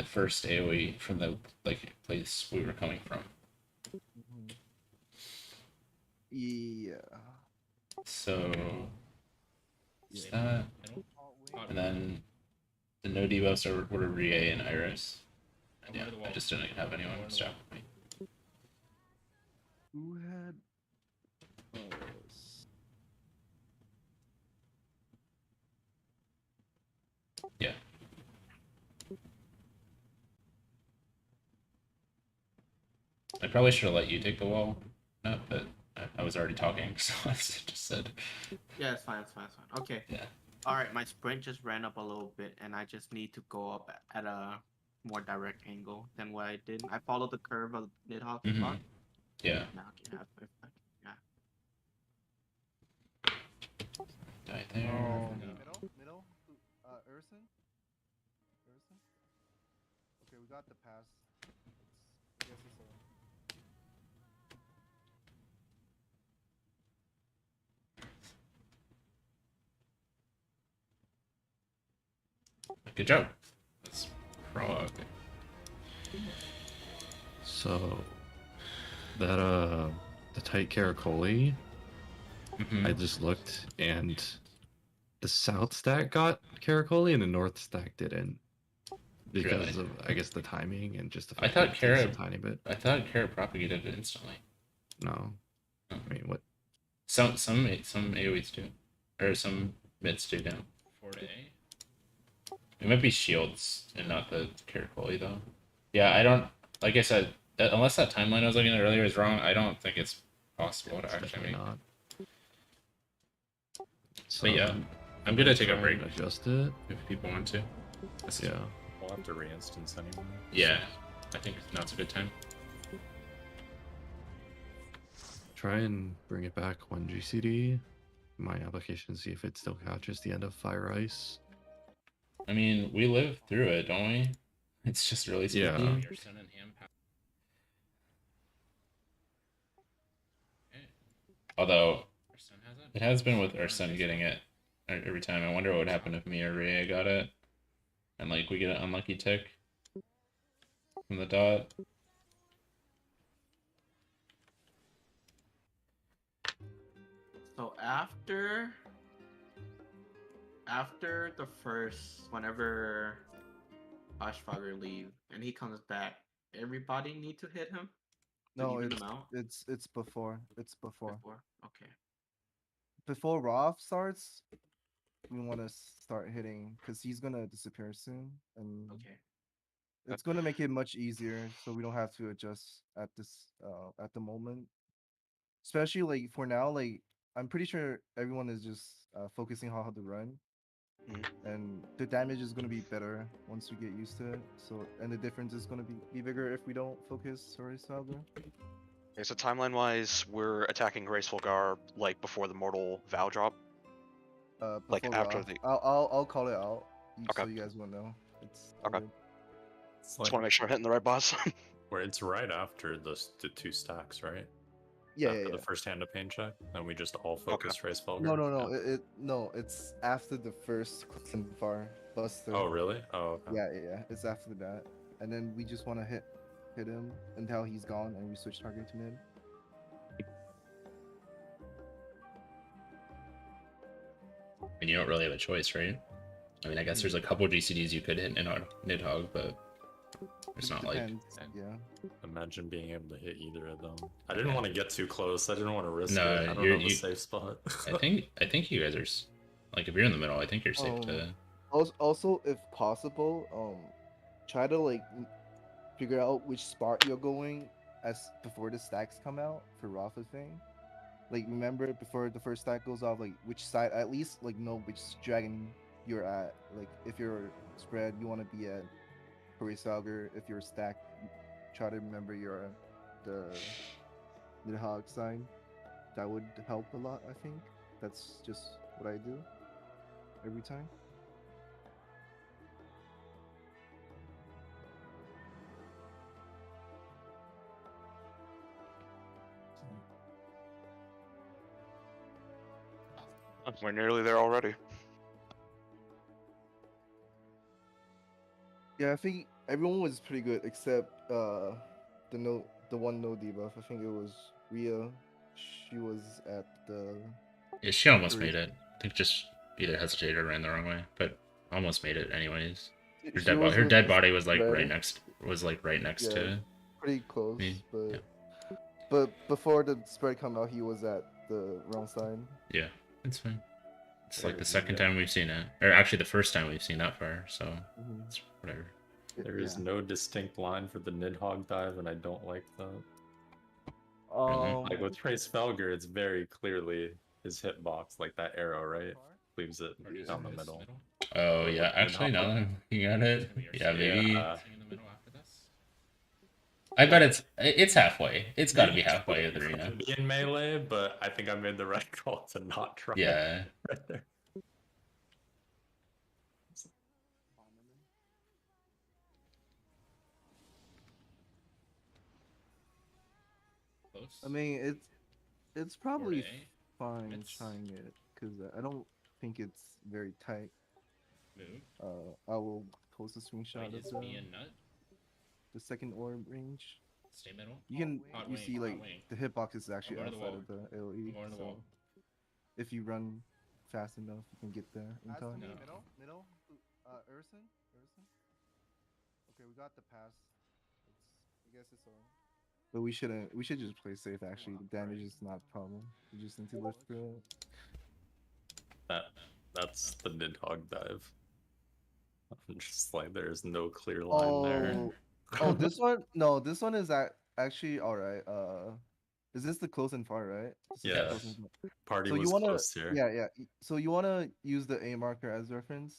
A: first AOE from the like place we were coming from.
G: Mhm. Yeah.
A: So is
G: Yeah.
A: that, and then the no debuffs were Rie and Iris. And yeah, I just didn't have anyone stack with me.
G: Who had?
A: Yeah. I probably should have let you take the wall, but I was already talking, so I just said.
F: Yeah, it's fine, it's fine, it's fine. Okay.
A: Yeah.
F: Alright, my sprint just ran up a little bit, and I just need to go up at a more direct angle than what I did. I followed the curve of Nidhogg
A: Mhm.
F: spot.
A: Yeah.
F: Now I can have it. Yeah.
A: Die there.
G: Middle. Urson. Urson. Okay, we got the pass. Yes, it's
A: Good job. That's prog.
C: So that the tight Caracoli,
A: Mhm.
C: I just looked and the south stack got Caracoli and the north stack didn't. Because
A: Really?
C: of I guess the timing and just the
A: I
C: fact
A: thought
C: that it takes
A: Cara-
C: a tiny bit.
A: I thought Kara propagated it instantly.
C: No.
A: Oh.
C: I mean what
A: Some AoEs do, or some mids do now. 4 to A. It might be shields and not the Caracoli though. Yeah, I don't. Like I said, unless that timeline I was looking at earlier is wrong, I don't think it's possible to
C: it's
A: actually
C: definitely
A: make.
C: not. So
A: But yeah, I'm gonna take a
C: try
A: break
C: and adjust it.
A: if people want to. This is-
C: Yeah.
H: We'll have to re-instance anyway.
A: Yeah, I think now's a good time.
C: Try and bring it back one GCD. My application, see if it still catches the end of Fire Ice.
A: I mean, we live through it, don't we? It's just really spooky.
C: Yeah.
A: Your sun and ham pa- Okay. Although it has been with our son getting it every time. I wonder what would happen if me or Rhea got it, and like we get an unlucky tick from the dot.
F: So after the first, whenever Ashfather leave and he comes back, everybody need to hit him. To
G: No,
F: even
G: it's
F: them out
G: it's before. It's before.
F: Okay.
G: Before Wroth starts, we want to start hitting because he's gonna disappear soon, and
F: Okay.
G: it's gonna make it much easier, so we don't have to adjust at at the moment. Especially like for now, like I'm pretty sure everyone is just focusing on how to run,
E: Mhm.
G: and the damage is gonna be better once we get used to it. So and the difference is gonna be bigger if we don't focus or Salver.
E: Okay, so timeline wise, we're attacking Graceful Garb like before the Mortal Vow drop. Like
G: Before
E: after
G: Wroth.
E: the.
G: I'll call it out so
E: Okay.
G: you guys will know. It's all
E: Okay.
G: good.
H: It's
E: Just want to make sure I'm hitting the right boss.
H: where it's right after the two stacks, right?
G: Yeah,
H: After
G: yeah,
H: the
G: yeah.
H: first hand of pain check, and we just all focus race Felger.
G: No.
H: Yeah.
G: No. It's after the first far buster.
H: Oh really? Oh okay.
G: Yeah. It's after that, and then we just want to hit him until he's gone, and we switch target to mid.
A: And you don't really have a choice, right? I mean, I guess there's a couple GCDs you could hit Nidhogg, but it's not like.
G: Depends. Yeah.
H: Imagine being able to hit either of them. I didn't want to get too close. I didn't want to risk
A: No,
H: it. I don't have a safe spot.
A: I think you guys are like if you're in the middle, I think you're safe to.
G: Also, if possible, try to like figure out which spot you're going as before the stacks come out for Rafa thing. Like remember before the first stack goes off, like which side at least like know which dragon you're at. Like if you're spread, you want to be at Horisalgar. If you're stacked, try to remember you're the Nidhogg side. That would help a lot. I think that's just what I do every time.
E: We're nearly there already.
G: Yeah, I think everyone was pretty good except the one no debuff. I think it was Rhea. She was at the
A: Yeah, she almost made it. I think just either hesitated or ran the wrong way, but almost made it anyways. Her dead body was like right next to
G: pretty close,
A: me.
G: but before the spread come out, he was at the wrong side.
A: Yeah, it's fine. It's like the second time we've seen it, or actually the first time we've seen that far. So it's whatever.
H: There is no distinct line for the Nidhogg dive, and I don't like that. Like with Trace Felger, it's very clearly his hitbox, like that arrow, right? Leaves it down the middle.
A: Oh yeah, actually no, you got it. Yeah, maybe. I bet it's halfway. It's got to be halfway of the arena.
H: Be in melee, but I think I made the right call to not try.
A: Yeah.
H: Right there.
G: I mean, it's probably fine trying it because I don't think it's very tight. I will post a screenshot of the second orb range.
A: Stay middle.
G: You see like the hitbox is actually outside of the AoE. So if you run fast enough, you can get there in time. Middle. Urson. Okay, we got the pass. I guess it's all. But we shouldn't. We should just play safe. Actually, the damage is not a problem. We just need to live through it.
H: That's the Nidhogg dive. I'm just like, there's no clear line there.
G: Oh, this one? No, this one is actually all right. Is this the close and far, right?
H: Yeah. Party
G: So
H: was
G: you wanna,
H: close here.
G: yeah. So you wanna use the A marker as reference.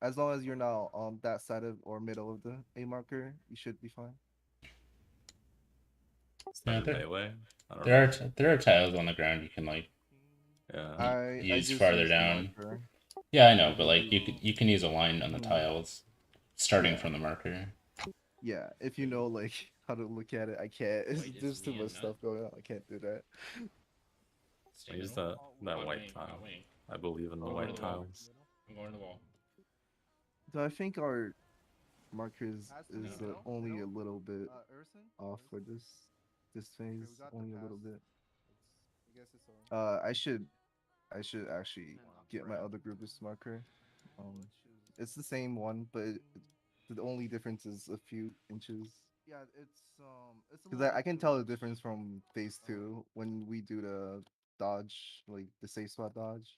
G: As long as you're now on that side of or middle of the A marker, you should be fine.
H: Yeah, melee.
A: There are tiles on the ground you can like use farther down. Yeah, I know, but like you can use a line on the tiles starting from the marker.
G: Yeah, if you know like how to look at it, I can't. There's too much stuff going on. I can't do that.
H: Use that white tile. I believe in the white tiles.
A: I'm going to the wall.
G: So I think our markers is only a little bit off for this phase. Only a little bit. I should actually get my other groupist marker. It's the same one, but the only difference is a few inches. Yeah, it's because I can tell the difference from phase 2 when we do the dodge, like the safe spot dodge.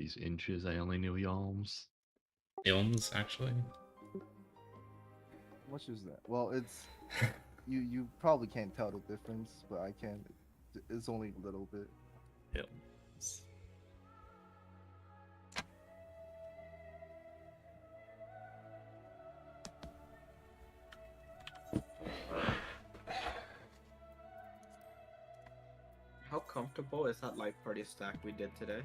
C: These inches, I only knew yalms.
A: Ilms, actually.
G: How much is that? Well, it's you probably can't tell the difference, but I can. It's only a little bit.
H: Ilms.
F: How comfortable is that light party stack we did today?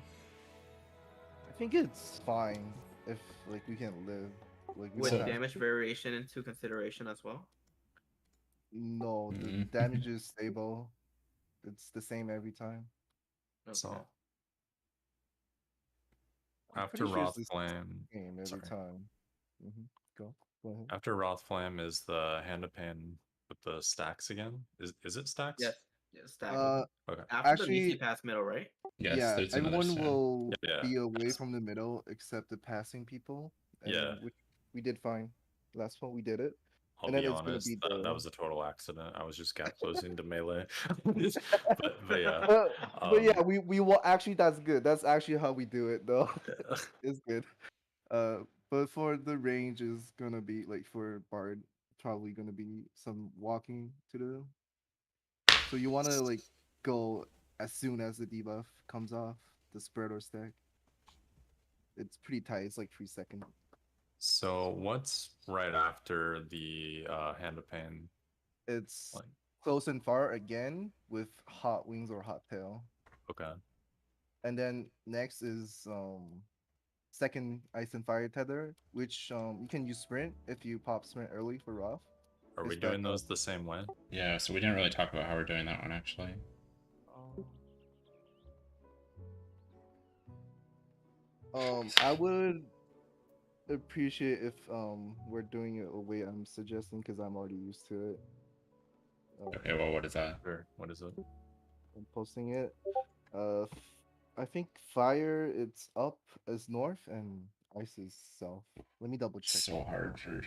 G: I think it's fine if like we can live. Like we
F: With
G: don't have
F: damage variation into consideration as well?
G: no, the
A: Mhm.
G: damage is stable. It's the same every time.
H: So
F: Okay.
G: I'm
H: after
G: pretty sure it's
H: Wroth
G: the
H: Flame,
G: same every
H: sorry.
G: time. Go ahead.
H: After Wroth Flame is the Hand of Pain with the stacks again. Is it stacks?
F: Yes. Yeah, stack.
H: Okay.
F: After the
G: Actually,
F: Nisi pass middle, right?
A: Yes,
G: yeah,
A: there's another
G: everyone
A: stack.
G: will
H: Yeah.
G: be away from the middle except the passing people, and
H: Yeah.
G: we did fine. Last one we did it,
H: I'll
G: and then
H: be
G: it's gonna
H: honest,
G: be
H: that
G: the.
H: was a total accident. I was just gap closing to melee. but yeah.
G: But yeah, we will actually. That's good. That's actually how we do it, though.
H: Yeah.
G: It's good. But for the range is gonna be like for Bard, probably gonna be some walking to the. So you want to like go as soon as the debuff comes off the spread or stack. It's pretty tight. It's like 3 seconds.
H: So what's right after the Hand of Pain?
G: It's
H: Like,
G: close and far again with hot wings or hot tail.
H: okay.
G: And then next is second ice and fire tether, which you can use sprint if you pop sprint early for Wroth.
H: Are we
G: It's back
H: doing those
G: up.
H: the same way?
A: Yeah, so we didn't really talk about how we're doing that one actually.
G: I would appreciate if we're doing it the way I'm suggesting because I'm already used to it.
A: Okay, well, what is that?
H: Sure. What is it?
G: I'm posting it. I think fire it's up as north and ice is south. Let me double check.
A: So hard for.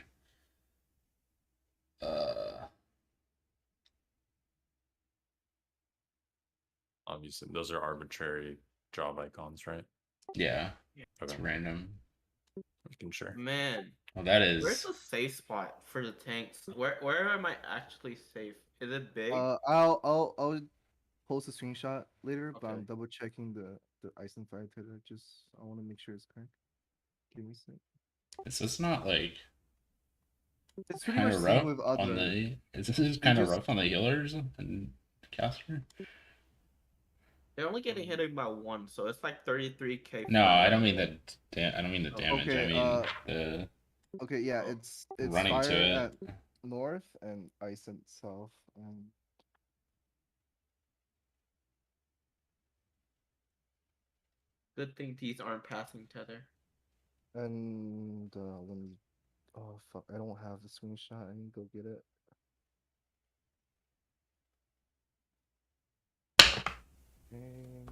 H: Obviously, those are arbitrary job icons, right?
A: Yeah,
H: Okay.
A: it's random.
H: We can share.
F: Man,
A: Well, that
F: where's
A: is.
F: the safe spot for the tanks? Where am I actually safe? Is it big?
G: I'll post a screenshot later, but
F: Okay.
G: I'm double checking the ice and fire tether. Just I want to make sure it's correct. Give me a sec.
A: Is this not like
G: It's pretty
A: kind
G: much
A: of
G: same
A: rough
G: with
A: on
G: other.
A: the? Is this just
G: You
A: kind of
G: just-
A: rough on the healers and caster?
F: They're only getting hit by one, so it's like 33k.
A: No, I don't mean the. I don't mean the
F: Oh,
A: damage.
G: okay,
A: I mean the
G: Okay, yeah,
F: Oh.
G: it's
A: running
G: fire
A: to it.
G: at north and ice at south.
F: Good thing these aren't passing tether.
G: And let me. Oh fuck! I don't have the screenshot. I need to go get it. And,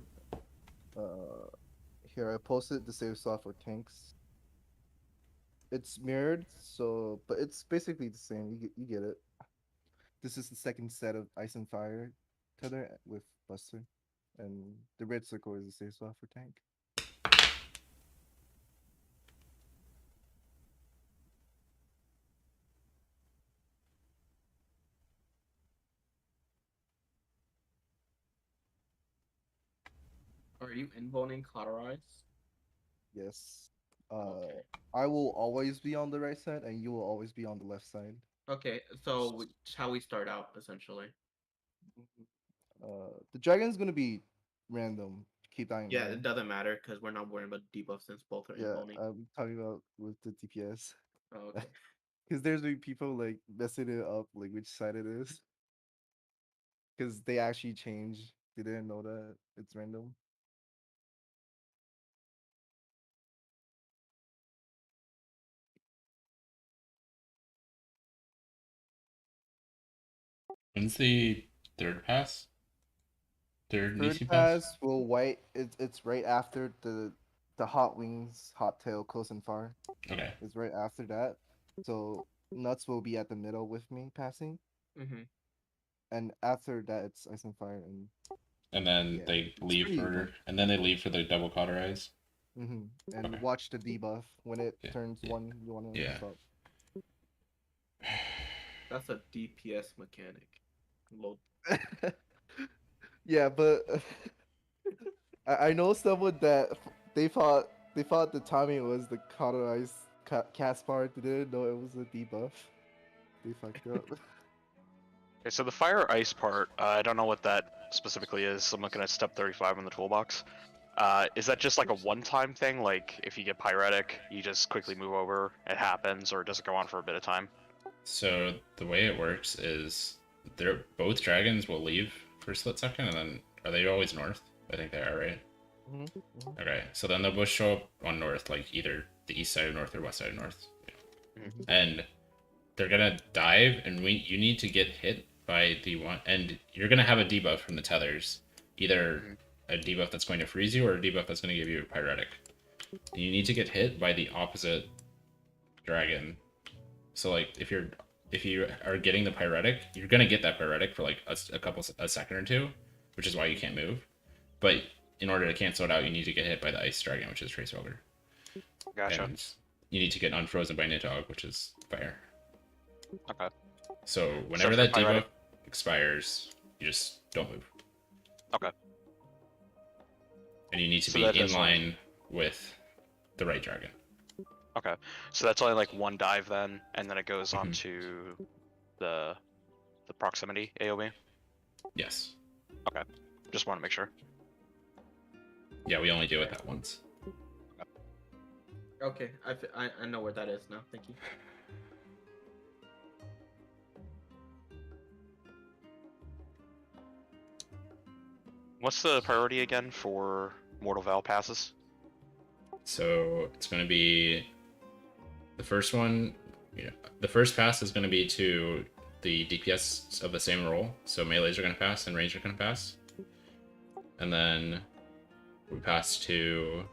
G: here I posted the save slot for tanks. It's mirrored, so but it's basically the same. You get it. This is the second set of ice and fire tether with Buster, and the red circle is the save slot for tank.
F: Are you invoning Cauterize?
G: Yes.
F: Okay.
G: I will always be on the right side, and you will always be on the left side.
F: Okay, so how we start out essentially.
G: The dragon's gonna be random. Keep that in
F: Yeah,
G: mind.
F: it doesn't matter because we're not worrying about debuff since both are
G: Yeah,
F: invoning.
G: I'm talking about with the DPS.
F: Oh, okay.
G: Because there's been people like messing it up, like which side it is. Because they actually change. They didn't know that it's random.
A: When's the third pass? Third
G: Third
A: Nisi pass?
G: pass will white. It's right after the hot wings, hot tail, close and far.
A: Okay.
G: It's right after that. So nuts will be at the middle with me passing,
F: Mm-hmm.
G: and after that it's ice and fire and
A: And then
G: Yeah,
A: they
G: it's
A: leave
G: pretty
A: for.
G: even.
A: And then they leave for the double cauterize.
G: And watch the debuff when it
A: Yeah,
G: turns
A: yeah,
G: 1. You want to
A: yeah.
G: stop.
F: That's a DPS mechanic. Low.
G: Yeah, but I know someone that they thought the timing was the cauterized cast part. They didn't know it was a debuff. They fucked up.
E: Okay, so the fire ice part, I don't know what that specifically is. I'm looking at step 35 in the toolbox. Is that just like a one-time thing? Like if you get pyretic, you just quickly move over, it happens, or does it go on for a bit of time?
A: So the way it works is both dragons will leave for a split second, and then are they always north? I think they are, right? Okay, so then they'll both show up on north, like either the east side of north or west side of north, and they're gonna dive, and you need to get hit by the one, and you're gonna have a debuff from the tethers, either a debuff that's going to freeze you or a debuff that's going to give you a pyretic. You need to get hit by the opposite dragon. So like if you are getting the pyretic, you're gonna get that pyretic for like a second or two, which is why you can't move. But in order to cancel it out, you need to get hit by the ice dragon, which is Trace Ogre.
E: Gotcha.
A: And you need to get unfrozen by Nidhogg, which is fire.
E: Okay.
A: So whenever
E: for
A: that debuff
E: pyretic-
A: expires, you just don't move.
E: Okay.
A: And you need to
E: So
A: be
E: that
A: in
E: does
A: line with the right dragon.
E: Okay. So that's only like one dive then, and then it goes on to the proximity AoE.
A: Yes.
E: Okay. Just want to make sure.
A: Yeah, we only do it that once.
F: Okay, I know where that is now. Thank you.
E: What's the priority again for Mortal Val passes?
A: So it's going to be the first one. The first pass is going to be to the DPS of the same role. So melees are going to pass and range are going to pass. And then we pass to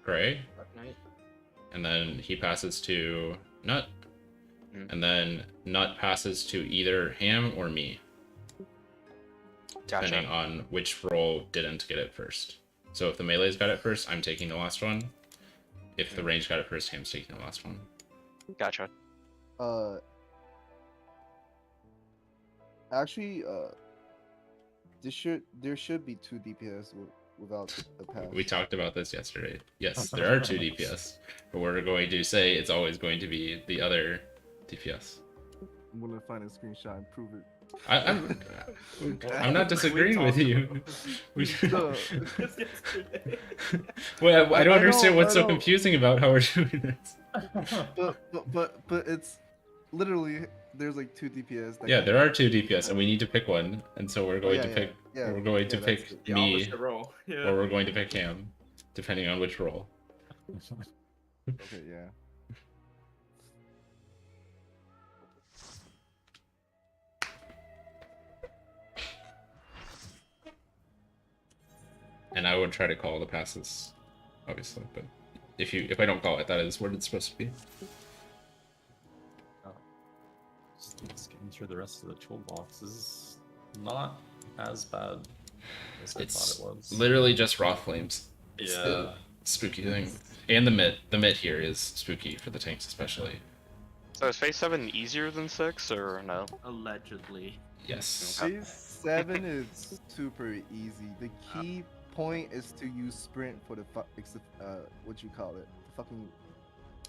A: Gray.
F: Dark Knight.
A: And then he passes to Nut.
E: Mm.
A: And then Nut passes to either Ham or me, depending
E: Gotcha.
A: on which role didn't get it first. So if the melee's got it first, I'm taking the last one. If the range got it first, Ham's taking the last one.
E: Gotcha.
G: Actually, there should be 2 DPS without the pass.
A: We talked about this yesterday. Yes, there are 2 DPS, but we're going to say it's always going to be the other DPS.
G: I'm gonna find a screenshot and prove it.
A: I'm not disagreeing with you.
G: No.
A: Well, I don't
G: I
A: understand
G: know,
A: what's
G: I
A: so
G: know.
A: confusing about how we're doing this.
G: But it's literally there's like 2 DPS. That
A: Yeah,
G: can-
A: there are 2 DPS, and we need to pick one, and so we're going to
G: yeah,
A: pick.
G: yeah,
A: We're going to
G: yeah,
A: pick
G: that's it.
F: The
A: me,
F: opposite role. Yeah.
A: or we're going to pick Ham, depending on which role.
G: Okay, yeah.
A: And I would try to call the passes, obviously, but if I don't call it, that is what it's supposed to be.
H: Just getting through the rest of the toolbox is not as bad as I
A: It's
H: thought it was.
A: literally just Wroth Flames. It's
H: Yeah.
A: the spooky thing. And the mitt. The mitt here is spooky for the tanks especially.
E: So is phase 7 easier than 6 or no?
F: Allegedly.
A: Yes.
G: Phase 7 is super easy. The key point is to use sprint for the what you call it, the fucking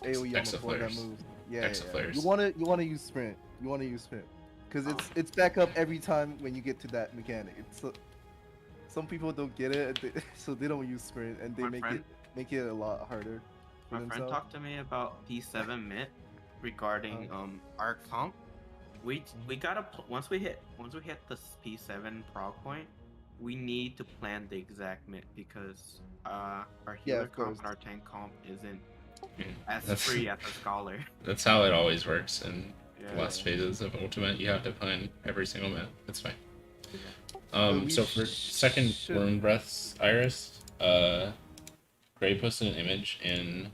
G: AoE on the floor that
A: Exaflares.
G: moves. Yeah.
A: Exaflares.
G: You wanna use sprint. You wanna use sprint because it's back up every time when you get to that mechanic. Some people don't get it, so they don't use sprint, and they
F: My friend-
G: make it a lot harder for
F: My friend
G: themselves.
F: talked to me about P7 mid regarding our comp. We gotta once we hit the P7 prog point, we need to plan the exact mid because our
G: Yeah,
F: healer
G: of
F: comp
G: course.
F: and our tank comp isn't
A: Mm,
F: as
A: that's-
F: free as a scholar.
A: That's how it always works in the
F: Yeah.
A: last phases of Ultimate. You have to plan every single minute. That's fine.
G: But we
A: So for second
G: should-
A: Worm Breath's Iris, Gray posted an image in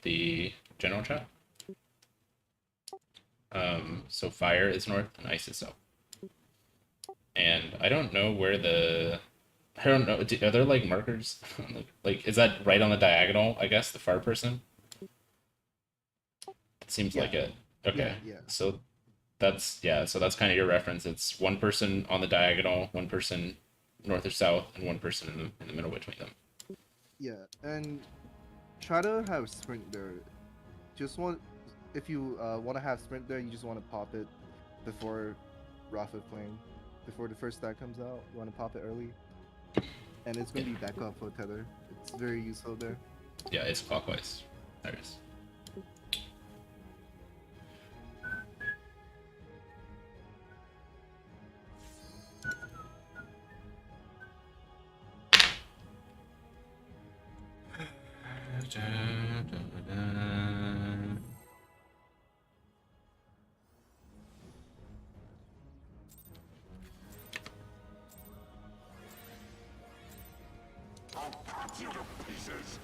A: the general chat. So fire is north and ice is south. And I don't know where the I don't know. Are there like markers? Like, is that right on the diagonal? I guess the far person. It seems like
G: Yeah.
A: it. Okay.
G: Yeah.
A: So that's yeah. So that's kind of your reference. It's one person on the diagonal, one person north or south, and one person in the middle between them.
G: Yeah, and try to have sprint there. Just want if you want to have sprint there, you just want to pop it before Rafa playing, before the first stack comes out. You want to pop it early, and it's going to be backup for tether. It's very useful there.
A: Yeah, it's clockwise. There it is.
D: I'll cut you to pieces.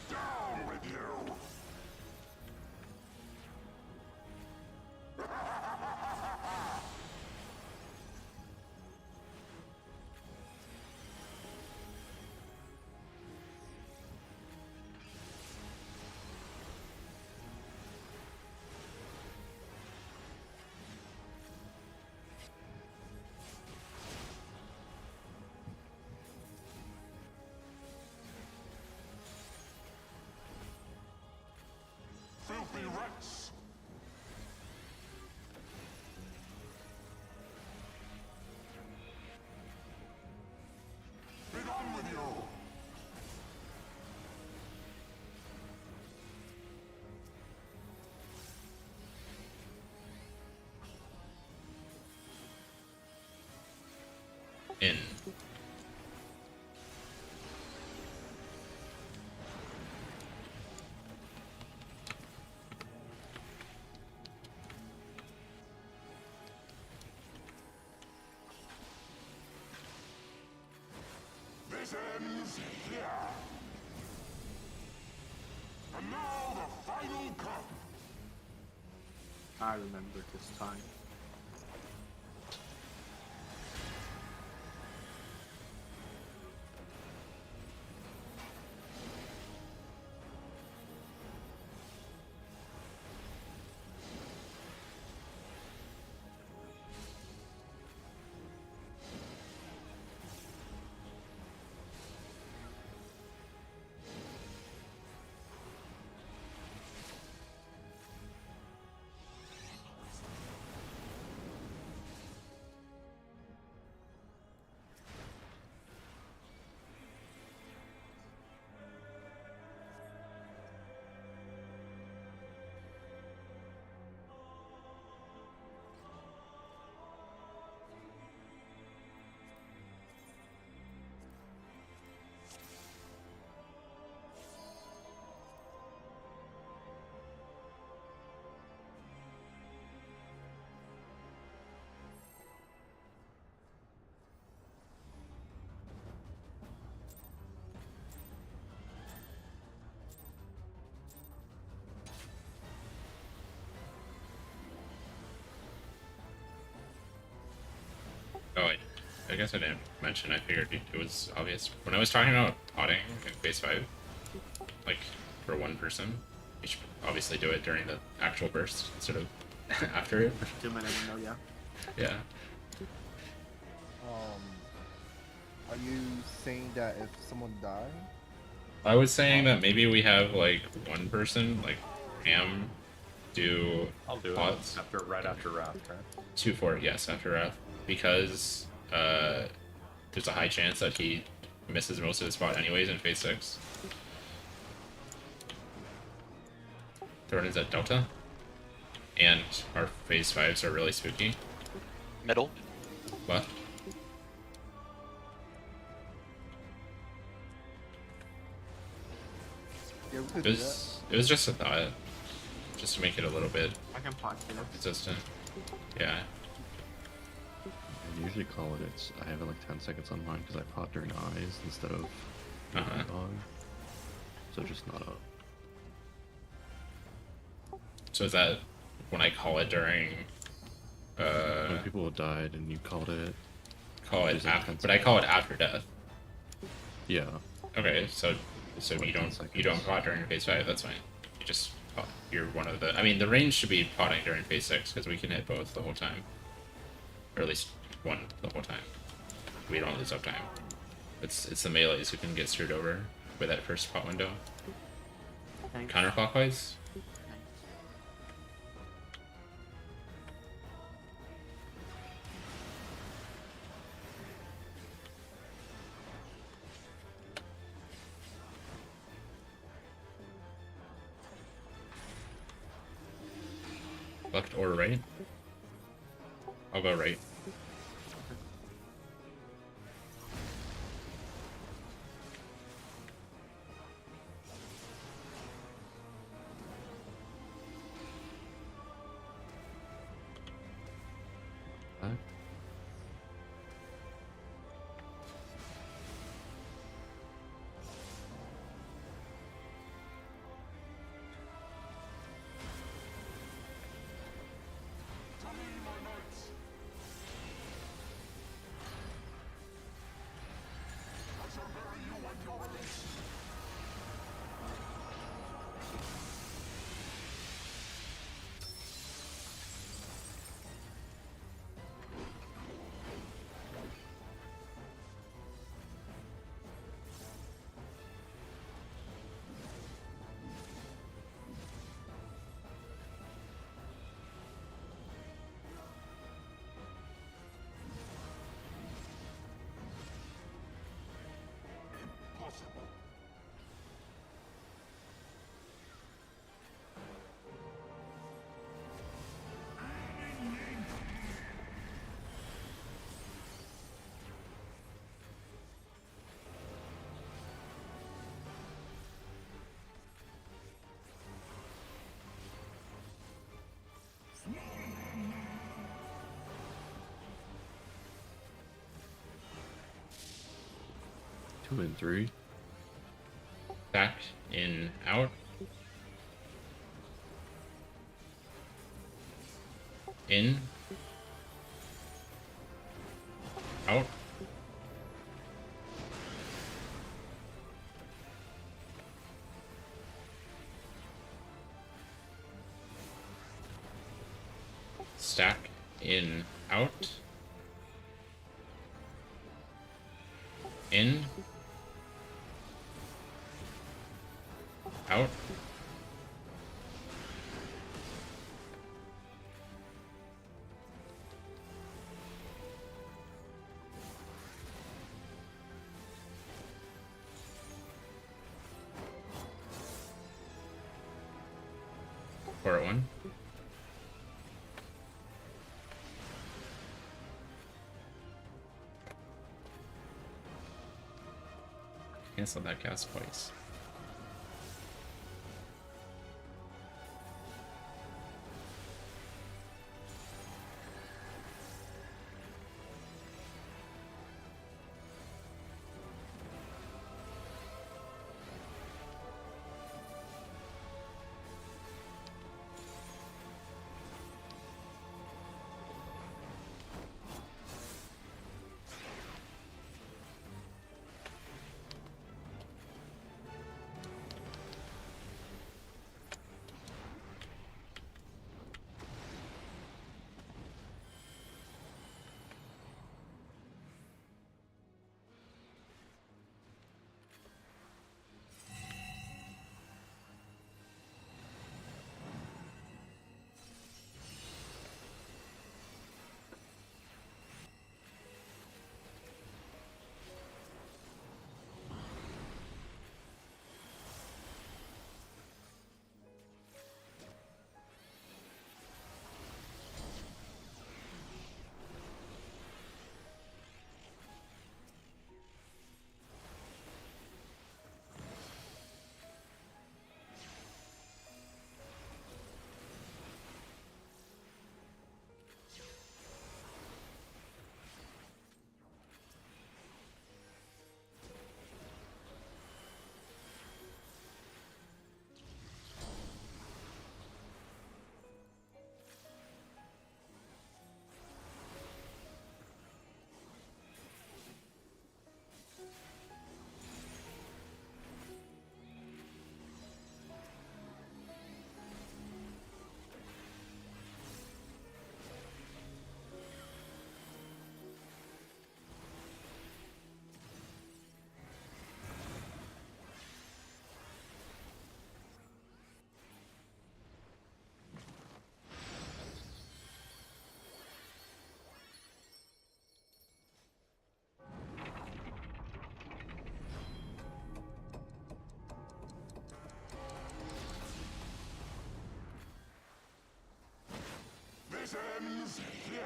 D: Down with you. Filthy rats. Be gone with you.
A: In.
D: This ends here. And now the final cup.
B: I remember this time.
A: Oh, I guess I didn't mention. I figured it was obvious when I was talking about potting in phase 5. Like for one person, you should obviously do it during the actual burst instead of after it.
B: 2 minutes window, yeah.
A: Yeah.
G: Are you saying that if someone dies?
A: I was saying that maybe we have like one person, like Ham, do
H: I'll do
A: pots.
H: it after right after Wrath, right?
A: 2-4, yes, after Wrath, because there's a high chance that he misses most of his spot anyways in phase 6. Thorn is at Delta. And our phase 5s are really spooky.
E: Middle.
A: Left.
G: Yeah, we could
A: It
G: do that.
A: was just a thought. Just to make it a little bit
F: I can pot you.
A: consistent. Yeah.
C: I usually call it. I have it like 10 seconds on mine because I pot during eyes instead of
A: Uh-huh.
C: dog. So just not up.
A: So is that when I call it during
C: When people have died and you called it.
A: call it
C: There's like
A: after
C: 10
A: but I call it after death.
C: Yeah.
A: Okay, so
C: Like
A: you
C: 10
A: don't
C: seconds.
A: pot during phase 5, that's fine. You just pot. You're one of the I mean the range should be potting during phase 6 because we can hit both the whole time. Or at least one the whole time. We don't lose up time. It's the melees who can get screwed over with that first pot window.
F: Thanks.
A: Counterclockwise? Left or right? I'll go right.
C: Back. Two and three.
A: Back, in, out. In. Out. Stack, in, out. In. Out. Four at one. Cancel that cast twice.
D: This ends here.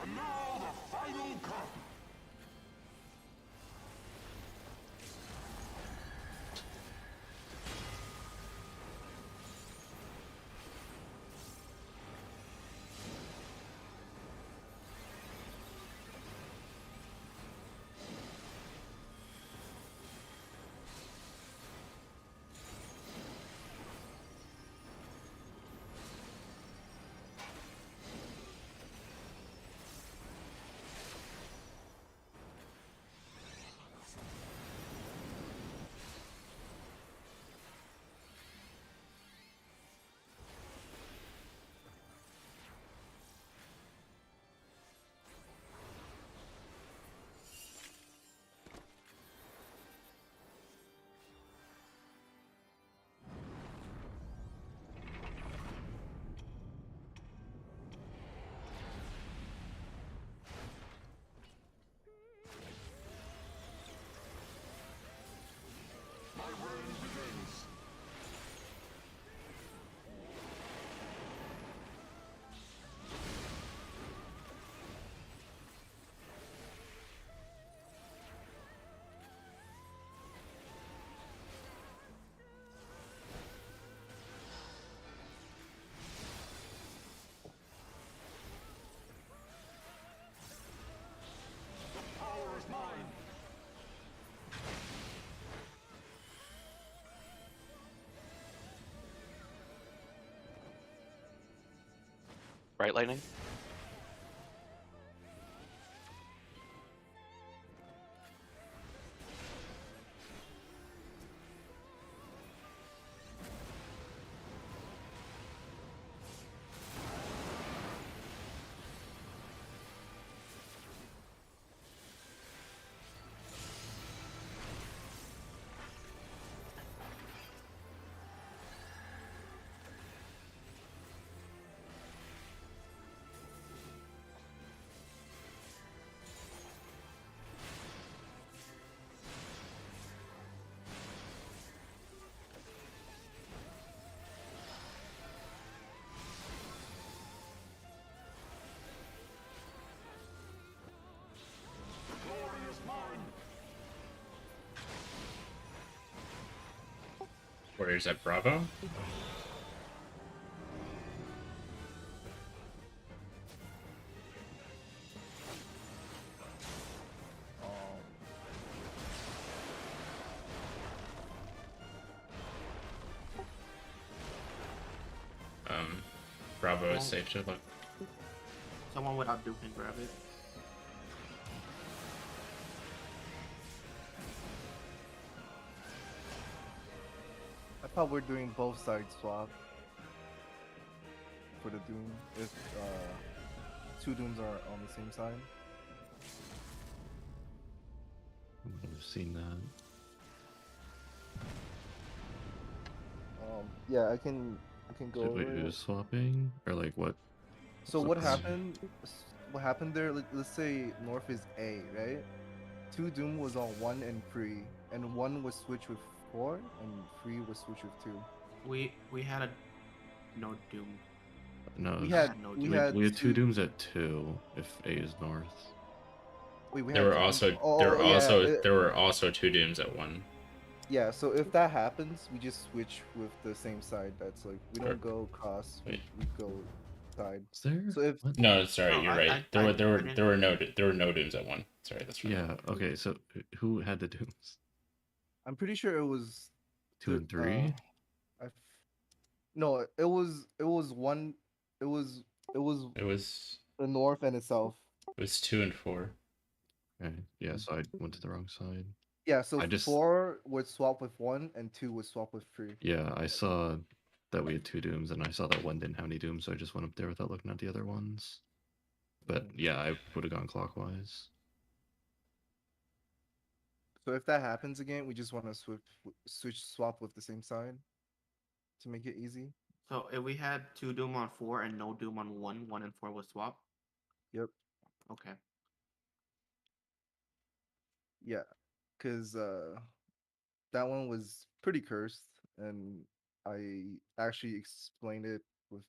D: And now the final cut. My reign begins. The power is mine.
E: Right, lightning.
D: The glory is mine.
A: Warriors at Bravo. Bravo is safe to look.
F: Someone without Duke can grab it.
G: I thought we're doing both sides swap for the Doom if two Dooms are on the same side.
C: I've seen that.
G: Yeah, I can go
C: Wait,
G: over it.
C: who's swapping? Or like what?
G: So
C: what's
G: what
C: the plan?
G: happened? What happened there? Let's say North is A, right? Two Doom was on 1 and 3, and 1 was switched with 4, and 3 was switched with 2.
F: We had a no Doom.
C: No,
G: We
C: it's-
G: had
F: no
G: we
F: Doom.
G: had
C: we had two dooms at 2 if A is north.
G: Wait, we
A: There
G: had
A: were
G: two
A: also
G: Dooms. Oh,
A: there were also two dooms at one.
G: yeah. So if that happens, we just switch with the same side. That's like we don't go cross.
A: Wait.
G: We go side.
C: Is there?
G: So if
C: What?
A: No, sorry,
F: No,
A: you're
F: I-
A: right.
F: I-
A: There
F: I-
A: were there
F: I
A: were
F: didn't-
A: there were no dooms at one. Sorry, that's right.
C: Yeah. Okay. So who had the dooms?
G: I'm pretty sure it was
C: 2 and 3.
G: no, it was one. It was
A: It was
G: the north and the south.
A: 2 and 4.
C: Okay. Yeah. So I went to the wrong side.
G: Yeah, so
C: I just-
G: 4 would swap with 1 and 2 would swap with 3.
C: Yeah, I saw that we had 2 dooms, and I saw that 1 didn't have any dooms, so I just went up there without looking at the other ones. But yeah, I would have gone clockwise.
G: So if that happens again, we just want to swap with the same side to make it easy.
F: So if we had two Doom on 4 and no Doom on 1, 1 and 4 was swap.
G: Yep.
F: Okay.
G: Yeah, because that one was pretty cursed, and I actually explained it with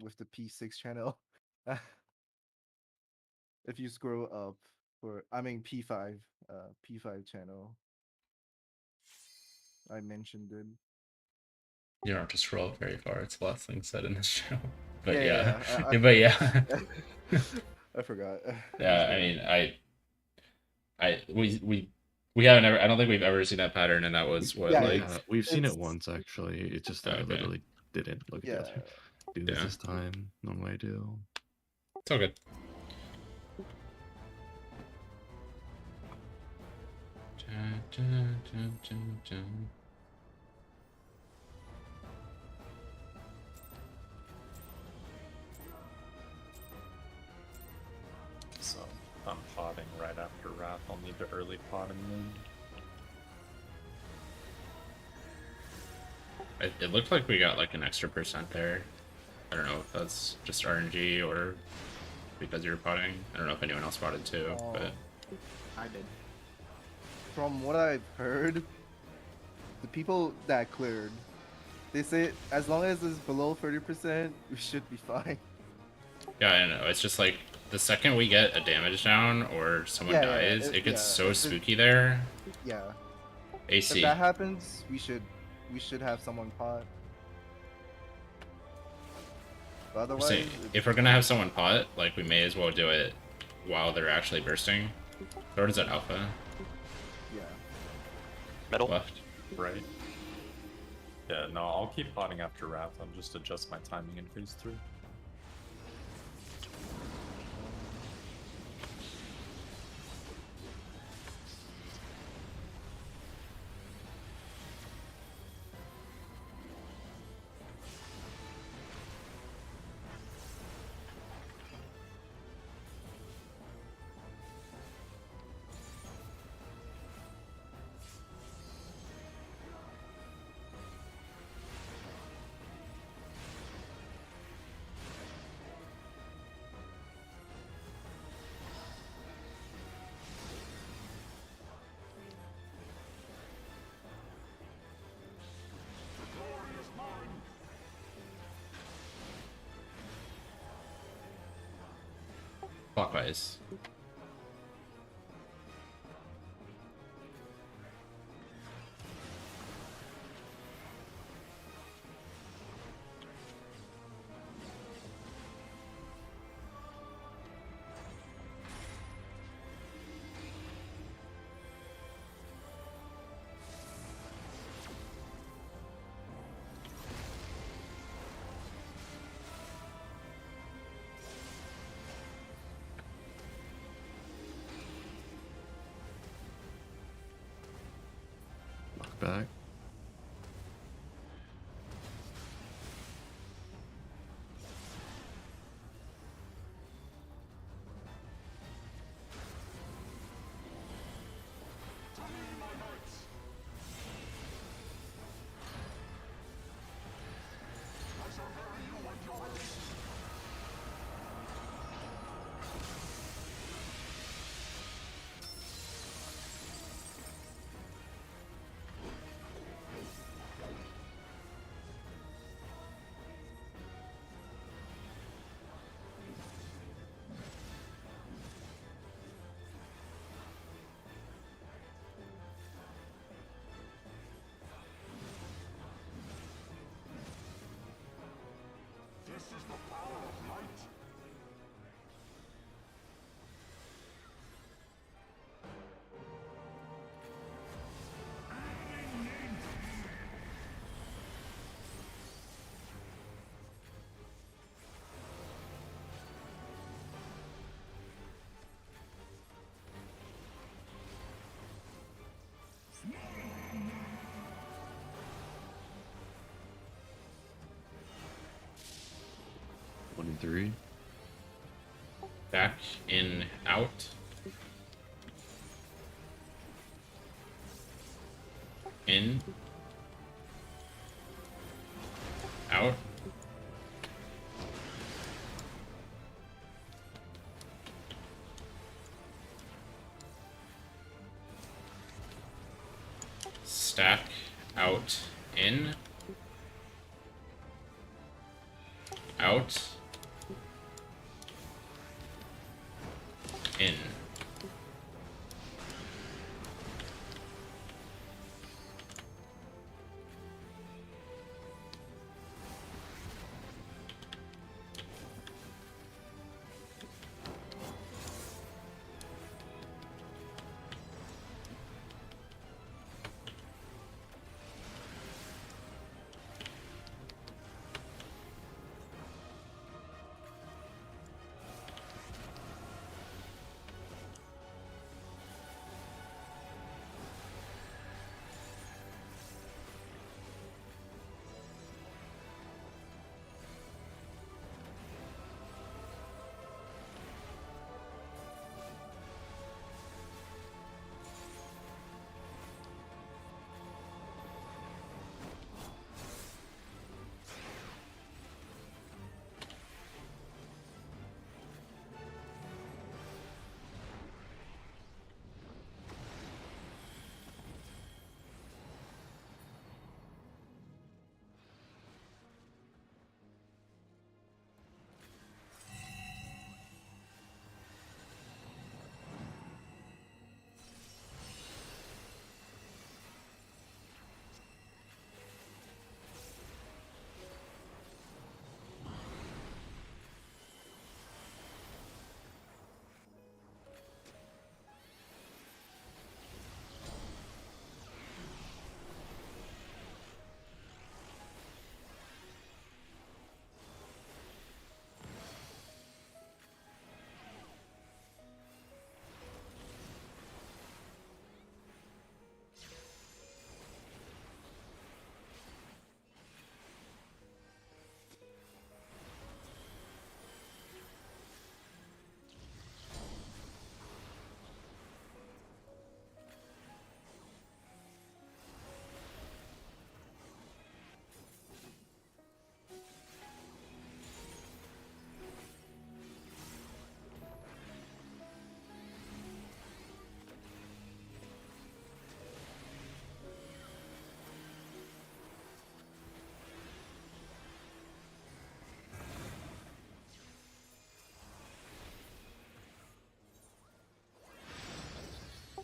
G: with the P6 channel. If you scroll up I mean P5, P5 channel, I mentioned it.
A: You don't have to scroll up very far. It's the last thing said in this show. But
G: Yeah,
A: yeah,
G: I
A: but yeah,
G: I forgot.
A: yeah. I mean, we haven't ever. I don't think we've ever seen that pattern, and that was what
G: Yeah,
A: like.
C: Yeah, we've seen it
G: it's
C: once actually. It's just that I
A: Okay.
C: literally didn't look at the
G: yeah.
C: other. Do this
A: Yeah.
C: this time. Normally I do.
A: It's all good. Dun, dun, dun, dun, dun.
H: So I'm potting right after wrath. I'll need to early pot him then.
A: It looked like we got like an extra % there. I don't know if that's just RNG or because you were potting. I don't know if anyone else potted too, but
B: I did.
G: From what I've heard, the people that cleared, they say as long as it's below 30%, we should be fine.
A: yeah, I know. It's just like the second we get a damage down or someone
G: Yeah,
A: dies, it gets so
G: if it-
A: spooky there.
G: Yeah.
A: AC.
G: If that happens, we should have someone pot. But otherwise,
A: See, if we're gonna have someone pot, like we may as well do it while they're actually bursting. Or is that alpha?
G: yeah.
E: Middle.
A: Left.
H: Right. Yeah, no, I'll keep potting after wrath. I'll just adjust my timing in phase 3.
A: Clockwise.
C: Look back.
D: This is the power of light.
C: One and three.
A: Back, in, out. In. Out. Stack, out, in. Out. In.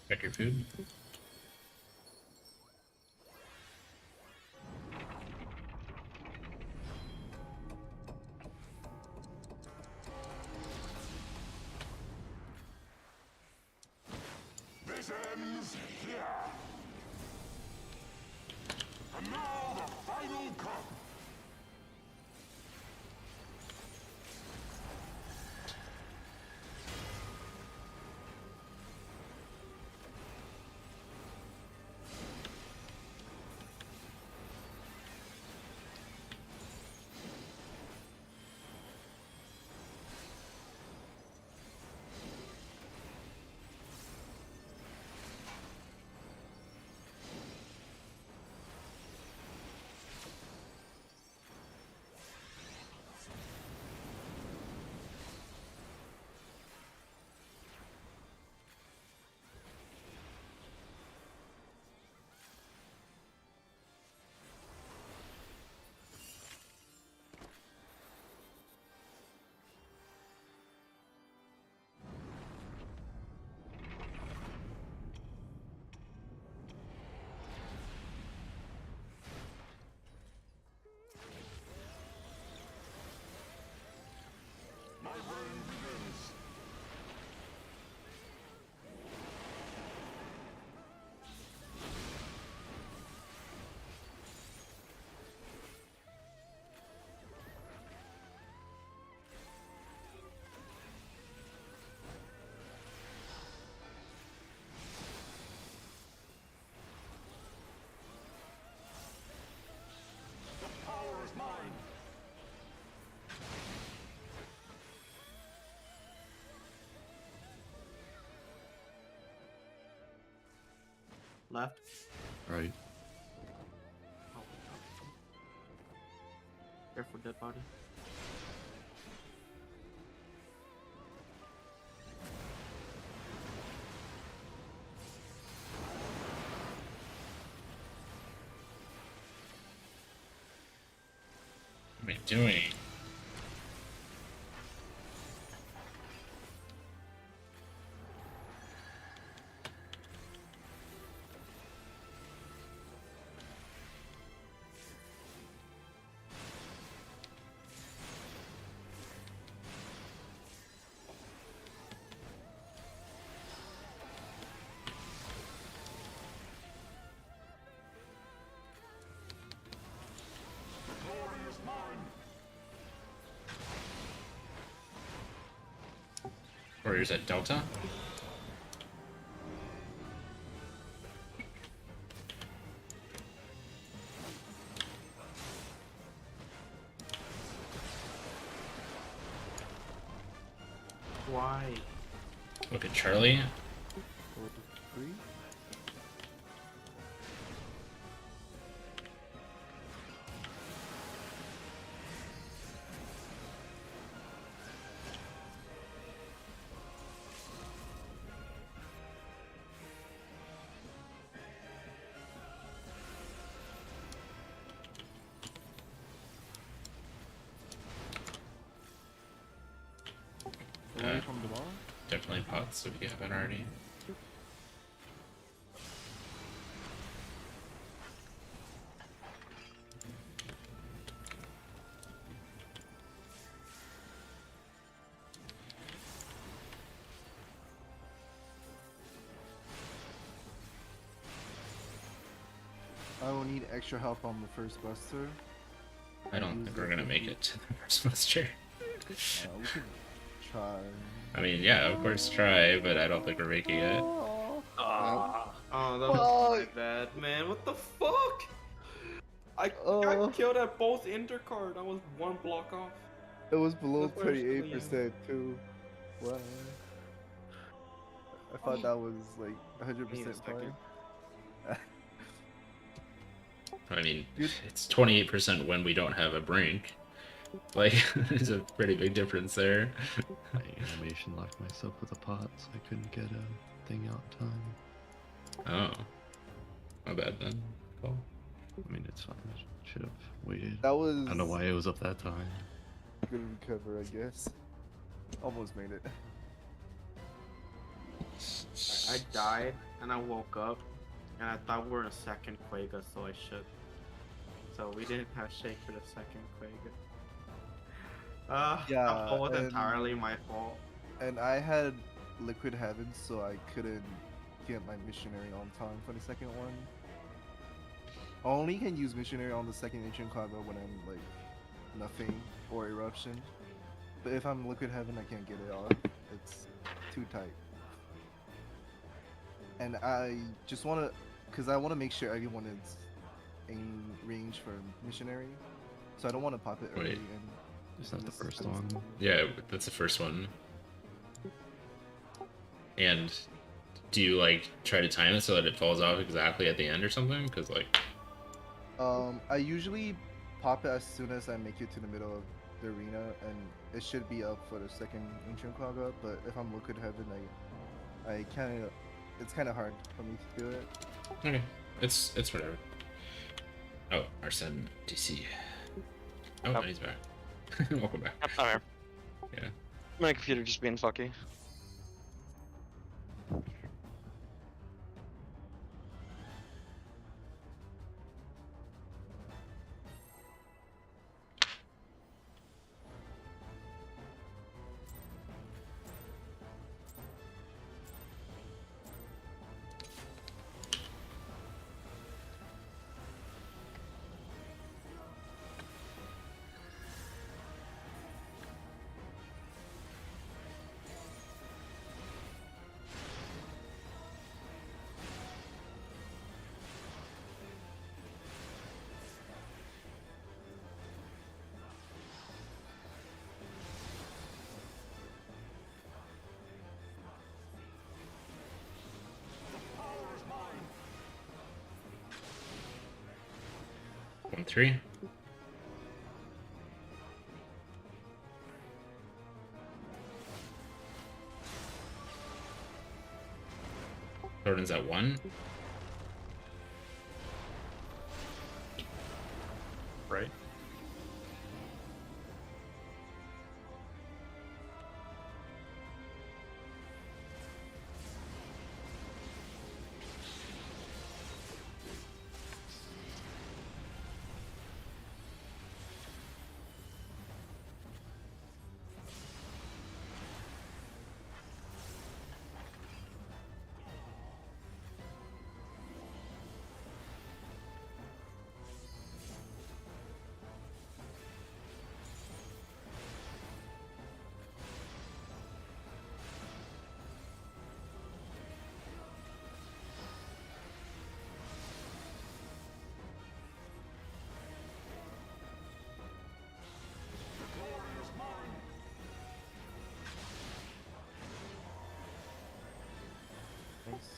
A: Check your food.
D: This ends here. And now the final cup. My reign begins. The power is mine.
F: Left.
C: Right.
F: Oh. Careful, dead body.
A: What am I doing? Warriors at Delta.
F: Why?
A: Look at Charlie.
G: 4 to 3. Away from the ball.
A: Definitely pots if you haven't already.
G: I will need extra help on the first buster.
A: I don't think we're gonna make it to the first muster.
G: We could try.
A: I mean, yeah, of course try, but I don't think we're making it.
F: Oh, that was my bad, man. What the fuck? I got killed at both intercard. I was one block off.
G: It was below
F: That's why I was
G: 38% too. What? I thought that was like
F: Need a
G: 100%
F: second.
G: fine.
A: I mean,
G: Dude.
A: it's 28% when we don't have a brink. Like, there's a pretty big difference there.
C: My animation locked myself with a pot, so I couldn't get a thing out in time.
A: Oh. My bad then. Cool.
C: I mean, it's fine. I should have waited.
G: That was
C: I don't know why it was up that time.
G: good recover, I guess. Almost made it.
F: I died and I woke up and I thought we were in a second Quagga, so I shook. So we didn't have shake for the second Quagga.
G: Yeah,
F: that was
G: and-
F: entirely my fault.
G: And I had Liquid Heaven, so I couldn't get my missionary on time for the second one. I only can use missionary on the second ancient cargo when I'm like nothing or eruption. But if I'm Liquid Heaven, I can't get it off. It's too tight. And I just want to, because I want to make sure everyone is in range for missionary. So I don't want to pop it early.
A: Wait.
G: And
C: Is that the
G: miss
C: first
G: it.
C: one?
A: Yeah, that's the first one. And do you like try to time it so that it falls off exactly at the end or something? Because like,
G: I usually pop it as soon as I make it to the middle of the arena, and it should be up for the second ancient Quagga. But if I'm Liquid Heaven, I kind of, it's kind of hard for me to do it.
A: okay, it's whatever. Oh, Arsene DC. Oh,
E: Oh.
A: he's back. Welcome back.
E: I'm here.
A: Yeah.
E: My computer just being fucky.
A: One, 3. Jordan's at 1.
H: Right?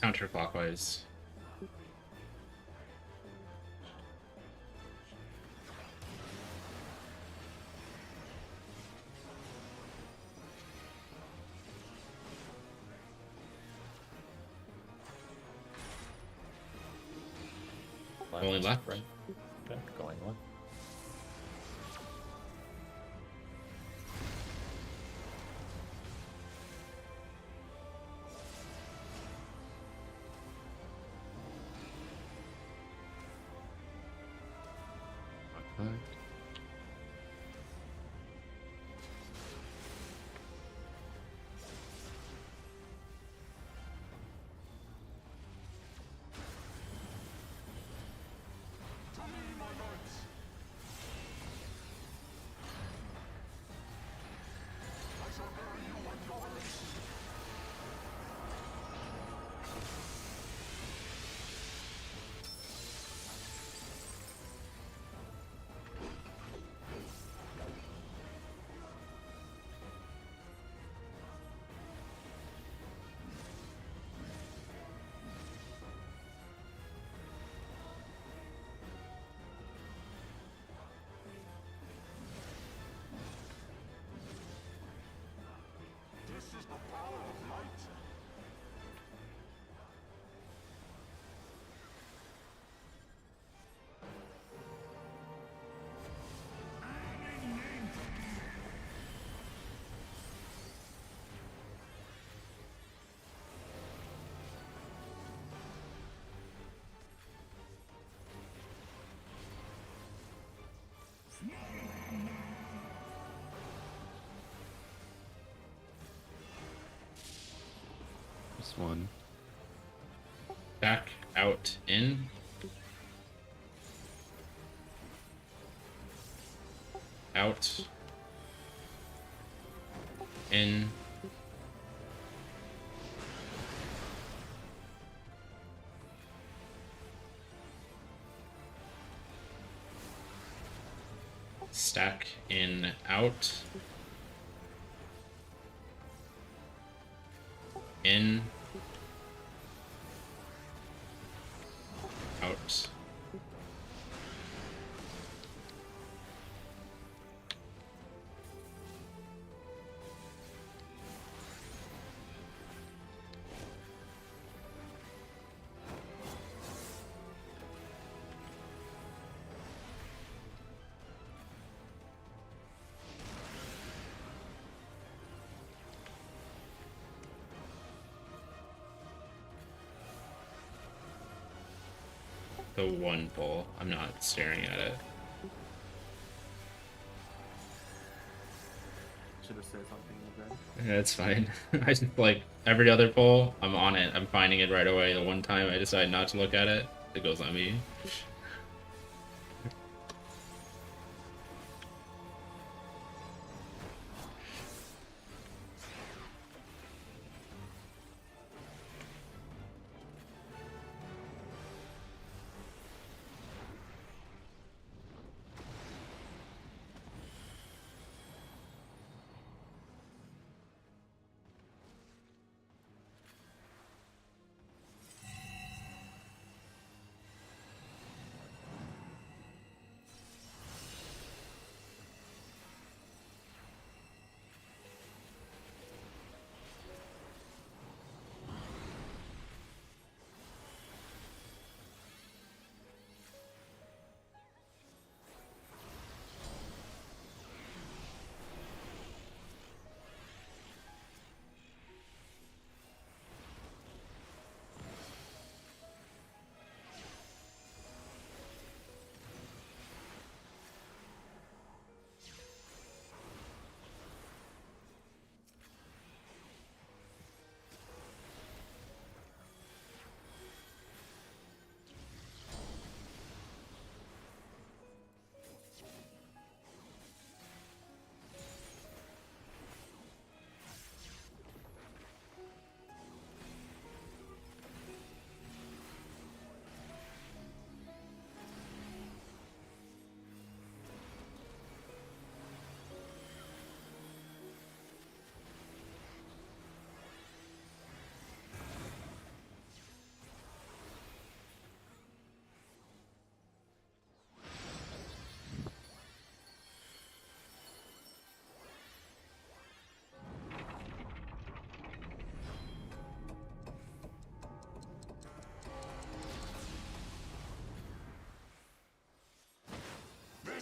A: Counterclockwise. Only left.
H: Right. Okay, going left.
D: This is the power of light.
C: This one.
A: Back, out, in. Out. In. Stack, in, out. In. Out. The one pull. I'm not staring at it.
B: Should have said something like that.
A: Yeah, it's fine. I just like every other pull, I'm on it. I'm finding it right away. The one time I decide not to look at it, it goes on me.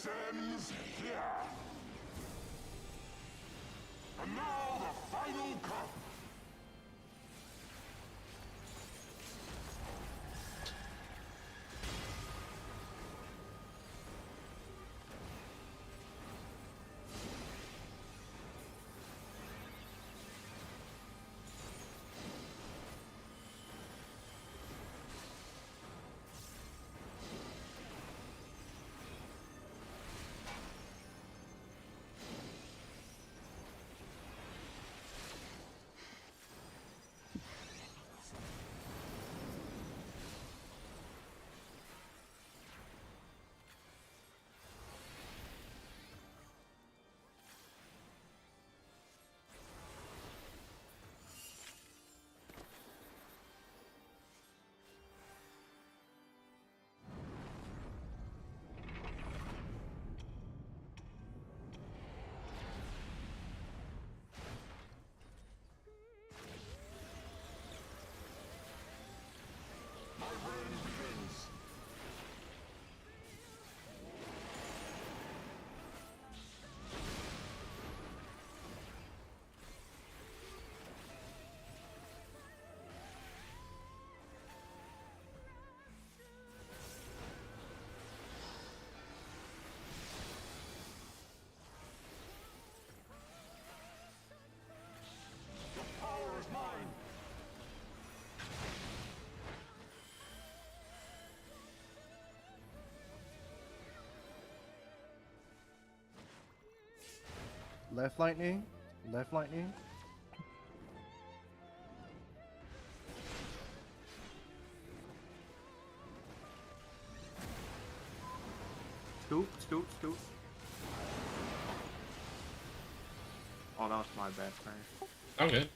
D: This ends here. And now the final cut.
G: Left lightning. Left lightning.
F: Scoop, scoop, scoop. Oh, that was my bad, sorry.
A: I'm good.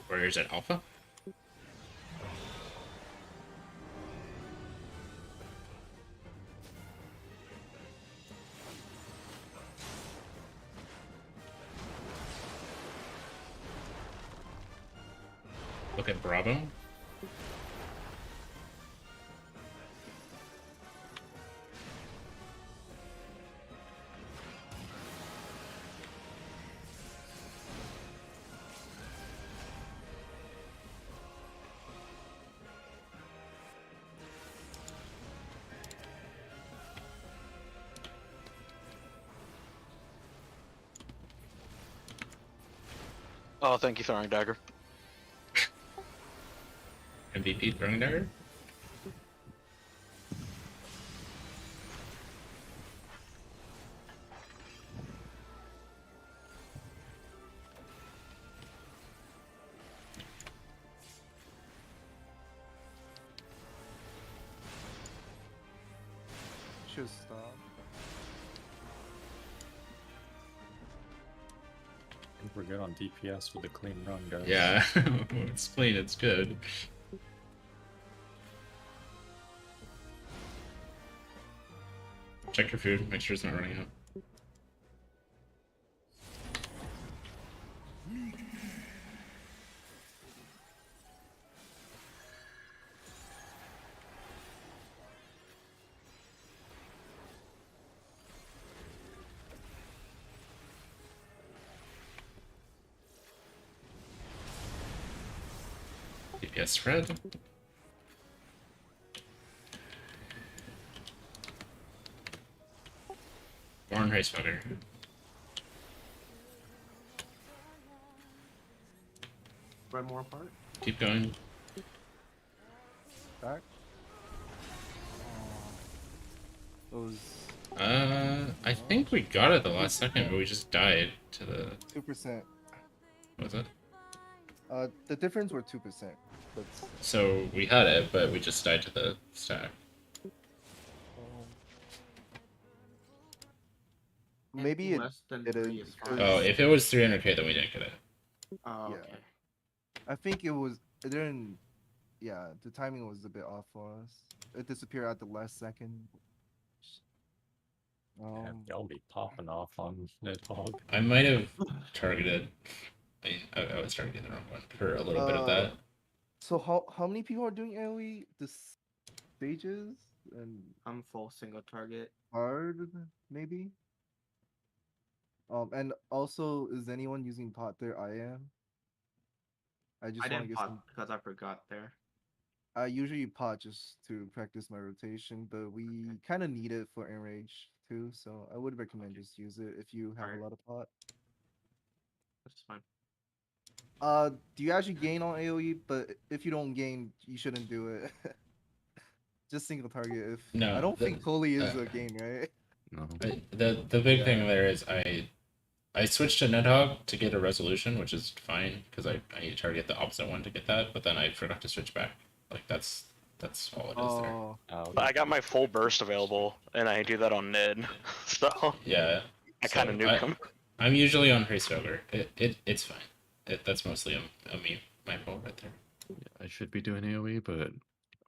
A: Warriors at Alpha? Look at Bravo.
E: Oh, thank you, Throwing Dagger.
A: MVP throwing dagger?
G: Should stop.
H: I think we're good on DPS with a clean run, guys.
A: Yeah, it's clean, it's good. Check your food, make sure it's not running out. DPS spread. Born race bugger.
F: Spread more apart.
A: Keep going.
G: Back. Those
A: I think we got it the last second, but we just died to the.
G: 2%.
A: What was it?
G: The difference were 2%. That's
A: So we had it, but we just died to the stack.
G: maybe it
F: less than
G: didn't
F: 3 is
G: because
F: fine.
A: Oh, if it was 300k, then we didn't get it.
F: Oh,
G: yeah.
F: okay.
G: I think it was it didn't. Yeah, the timing was a bit off for us. It disappeared at the last second.
H: Y'all be popping off on Nidhogg.
A: I might have targeted. I was targeting the wrong one for a little bit of that.
G: So how many people are doing AoE? The stages and
F: I'm full single target.
G: hard maybe. And also, is anyone using pot there? I am. I just
F: I
G: want to
F: didn't
G: get
F: pot
G: some.
F: because I forgot there.
G: I usually pot just to practice my rotation, but we kind of need it for enrage too. So I would recommend just use it if you have
F: Alright.
G: a lot of pot.
F: That's fine.
G: Do you actually gain on AoE? But if you don't gain, you shouldn't do it. Just single target. If
A: No,
G: I don't think Holy is
A: uh,
G: a gain, right?
C: No.
A: The big thing there is I switched to Nidhogg to get a resolution, which is fine because I need to target the opposite one to get that, but then I forgot to switch back. Like that's all it is there.
G: Oh,
H: Oh,
E: But I got my full burst available, and I do that on Nid, so
A: Yeah.
E: I kind of nuke him.
A: I'm usually on Hraceogre. It's fine. That's mostly my fault right there.
C: Yeah, I should be doing AoE, but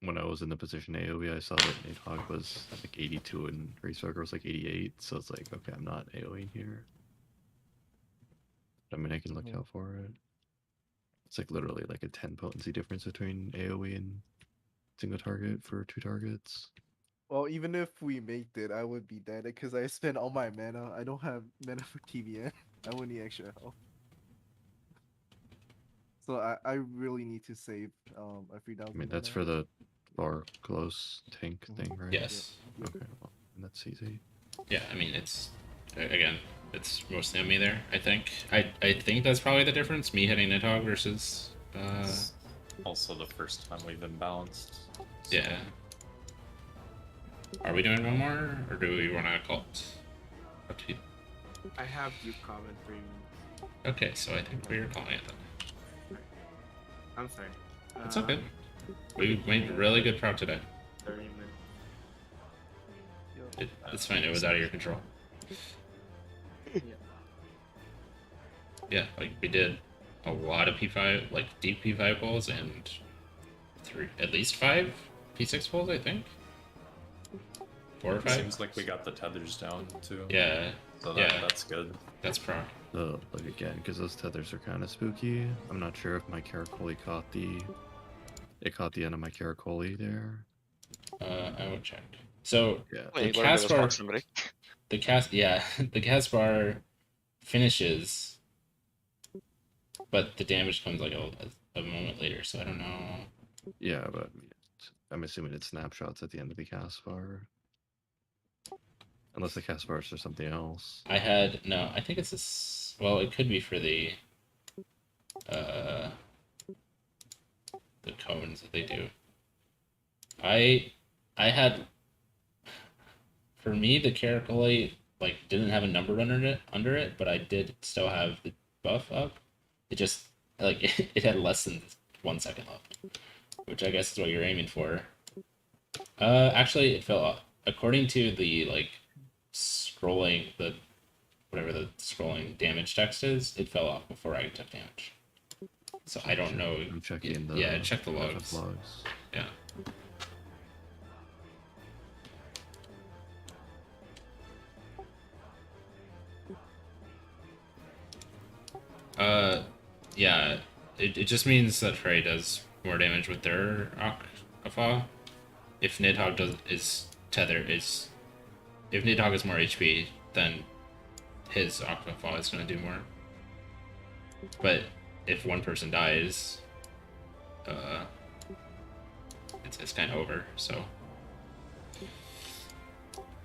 C: when I was in the position AoE, I saw that Nidhogg was like 82 and Raceworker was like 88, so it's like, okay, I'm not AoE here. I mean, I can look
G: Mhm.
C: out for it. It's like literally like a 10 potency difference between AoE and single target for 2 targets.
G: well, even if we made it, I would be dead because I spent all my mana. I don't have mana for TVN. I would need extra health. So I really need to save a 3,000.
C: I mean, that's
G: mana.
C: for the bar close tank thing, right?
A: Yes.
C: Okay, well, and that's easy.
A: Yeah, I mean it's again, it's mostly on me there. I think think that's probably the difference. Me hitting Nidhogg versus
H: It's also the first time we've been balanced. so-
A: yeah. Are we doing one more, or do we want to call it? Up to you.
F: I have UCOM in 3 minutes.
A: Okay, so I think we're calling it then.
F: I'm sorry.
A: It's okay. We made really good prog today.
F: 30 minutes.
A: It's fine. It was out of your control.
F: Yeah.
A: Yeah, like we did a lot of P5, like deep P5 pulls, and at least 5 P6 pulls, I think. 4 or 5.
H: Seems like we got the tethers down too.
A: Yeah,
H: So
A: yeah.
H: that's good.
A: that's prog.
C: So, like again, because those tethers are kind of spooky. I'm not sure if my Caracoli caught the end of my Caracoli there.
A: I will check. So
C: Yeah.
E: Wait,
A: the
E: learn to
A: cast bar,
E: somebody.
A: the cast bar finishes, but the damage comes like a moment later. So I don't know.
C: Yeah, but I'm assuming it snapshots at the end of the cast bar. Unless the cast bar is for something else.
A: I think it's this. Well, it could be for the cones that they do. I had, for me, the Caracoli like didn't have a number under it, but I did still have the buff up. It just like it had less than 1 second left, which I guess is what you're aiming for. Actually, it fell off according to the like scrolling whatever the scrolling damage text is. It fell off before I took damage. So I don't know.
C: I'm checking the
A: Yeah, check the
C: FF
A: logs. Yeah. Yeah, it just means that Frey does more damage with their Akafa. If Nidhogg if Nidhogg has more HP, then his Akafa is gonna do more. But if one person dies, it's kind of over. So,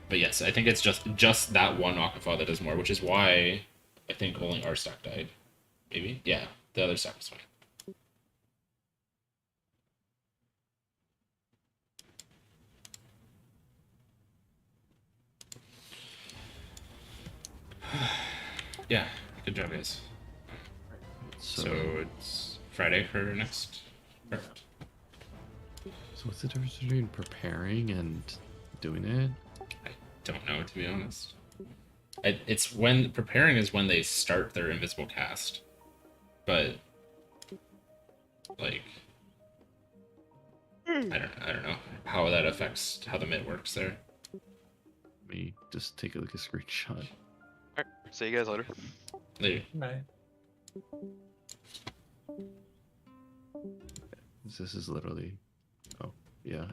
A: but yes, I think it's just that one Akafa that does more, which is why I think only our stack died. Maybe, yeah, the other stack was fine. Yeah, good job, guys. So it's Friday for next. Perfect.
C: So what's the difference between preparing and doing it?
A: I don't know, to be honest. It's when preparing is when they start their invisible cast, but like I don't know how that affects how the mid works there.
C: Let me just take a look at a screenshot.
E: Alright, see you guys later.
A: Later.
H: Right.
C: This is literally. Oh yeah.